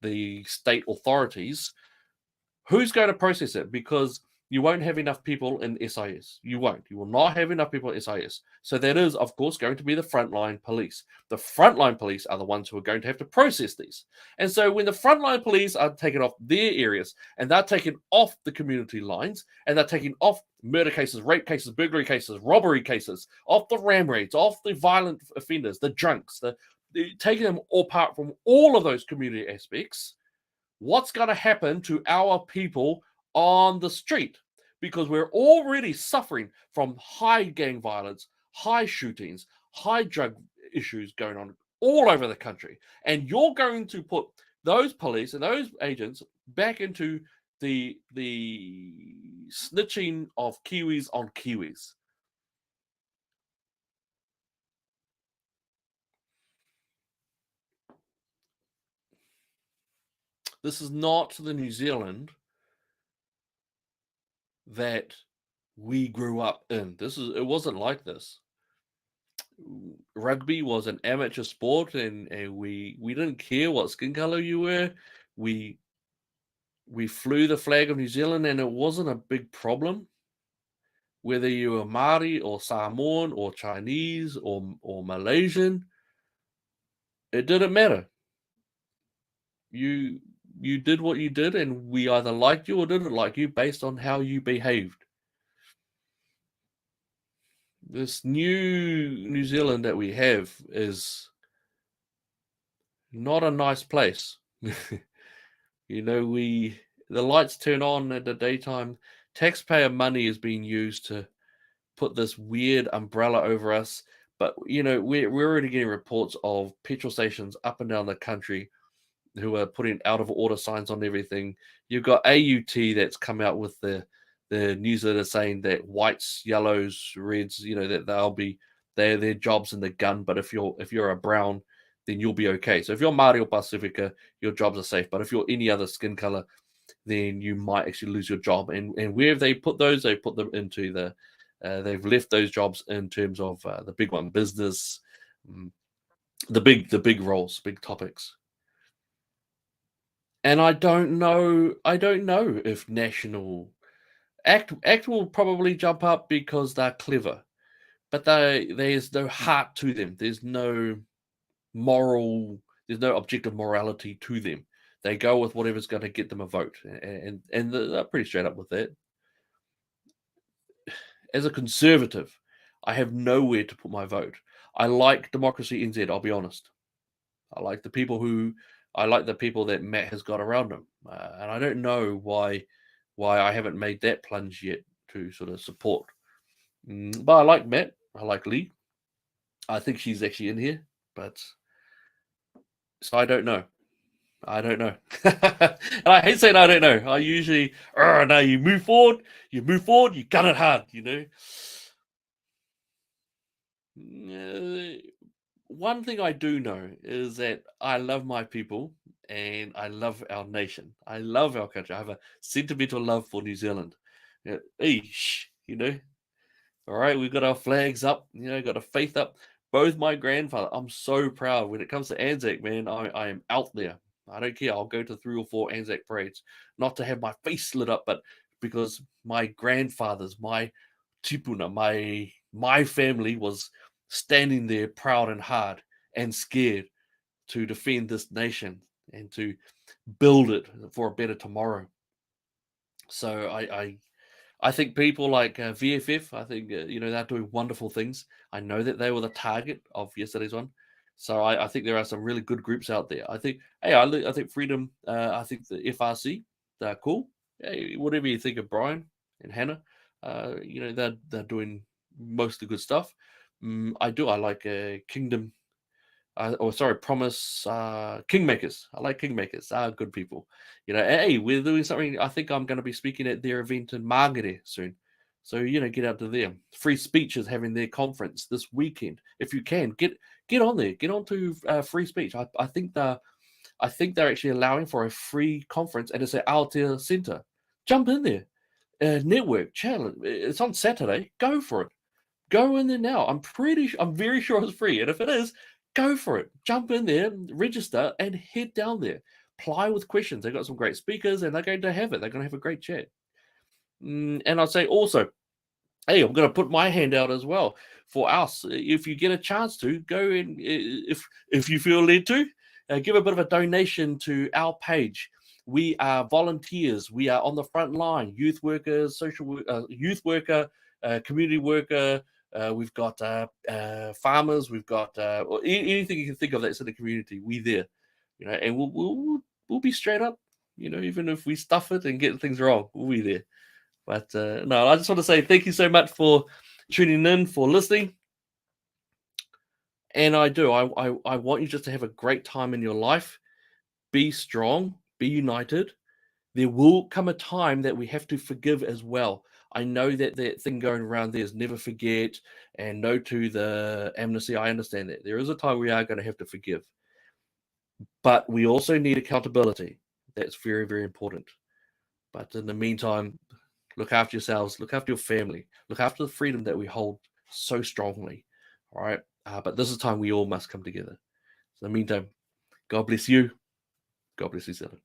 the state authorities, who's going to process it? Because you won't have enough people in SIS. You won't. You will not have enough people in SIS. So that is, of course, going to be the frontline police. The frontline police are the ones who are going to have to process these. And so when the frontline police are taken off their areas and they're taken off the community lines and they're taking off murder cases, rape cases, burglary cases, robbery cases, off the ram raids, off the violent offenders, the drunks, taking them all apart from all of those community aspects, what's going to happen to our people on the street? Because we're already suffering from high gang violence, high shootings, high drug issues going on all over the country. And you're going to put those police and those agents back into the snitching of Kiwis on Kiwis. This is not the New Zealand that we grew up in. It wasn't like this. Rugby was an amateur sport, and we didn't care what skin color you were. We flew the flag of New Zealand, and it wasn't a big problem. Whether you were Māori or Samoan or Chinese or Malaysian, it didn't matter. You did what you did, and we either liked you or didn't like you based on how you behaved. This new New Zealand that we have is not a nice place. You know, the lights turn on at the daytime. Taxpayer money is being used to put this weird umbrella over us. But you know, we're already getting reports of petrol stations up and down the country who are putting out of order signs on everything. You've got AUT that's come out with the newsletter saying that whites, yellows, reds, you know, that they'll be their jobs in the gun. But if you're a brown, then you'll be okay. So if you're Māori or Pacifica, your jobs are safe. But if you're any other skin color, then you might actually lose your job. And where have they put those? They put them into they've left those jobs in terms of the big one, business, the big roles, big topics. And I don't know if National Act will probably jump up because they're clever, but there's no heart to them. There's no objective morality to them. They go with whatever's going to get them a vote, and they're pretty straight up with that. As a conservative, I have nowhere to put my vote. I like Democracy NZ, I'll be honest. I like the people that Matt has got around him, and I don't know why I haven't made that plunge yet to sort of support. But I like Matt. I like Lee. I think she's actually in here, but so I don't know. And I hate saying I don't know. I usually, no, you move forward, you gun it hard, you know. One thing I do know is that I love my people and I love our nation. I love our country. I have a sentimental love for New Zealand. You know. All right, we've got our flags up, you know, got a faith up. Both my grandfather, I'm so proud. When it comes to Anzac, man, I am out there. I don't care. I'll go to 3 or 4 Anzac parades, not to have my face lit up, but because my grandfathers, my tipuna, my family was standing there proud and hard and scared to defend this nation and to build it for a better tomorrow. So I think people like VFF, I think, you know, they're doing wonderful things. I know that they were the target of yesterday's one. So I think there are some really good groups out there. I think, I think Freedom, I think the FRC, they're cool. Hey, whatever you think of Brian and Hannah, you know, they're doing most of the good stuff. I like Kingdom, Promise, Kingmakers. I like Kingmakers. Good people. You know, hey, we're doing something. I think I'm going to be speaking at their event in Māngere soon. So, you know, get out to them. Free Speech is having their conference this weekend. If you can, get on there. Get on to Free Speech. I think they're actually allowing for a free conference, and it's at Aotea Centre. Jump in there. Network, channel. It's on Saturday. Go for it. Go in there now. I'm very sure it's free. And if it is, go for it. Jump in there, register, and head down there. Ply with questions. They've got some great speakers, and they're going to have it. They're going to have a great chat. And I'd say also, hey, I'm going to put my hand out as well for us. If you get a chance to, go in, if you feel led to, give a bit of a donation to our page. We are volunteers. We are on the front line. Youth workers, youth worker, community worker. We've got farmers. We've got anything you can think of that's in the community. We there, you know, and we'll be straight up. You know, even if we stuff it and get things wrong, we'll be there. But no, I just want to say thank you so much for tuning in, for listening. And I want you just to have a great time in your life. Be strong. Be united. There will come a time that we have to forgive as well. I know that thing going around there is never forget and no to the amnesty. I understand that. There is a time we are going to have to forgive. But we also need accountability. That's very, very important. But in the meantime, look after yourselves, look after your family, look after the freedom that we hold so strongly. All right. But this is time we all must come together. So in the meantime, God bless you. God bless you, Zealand.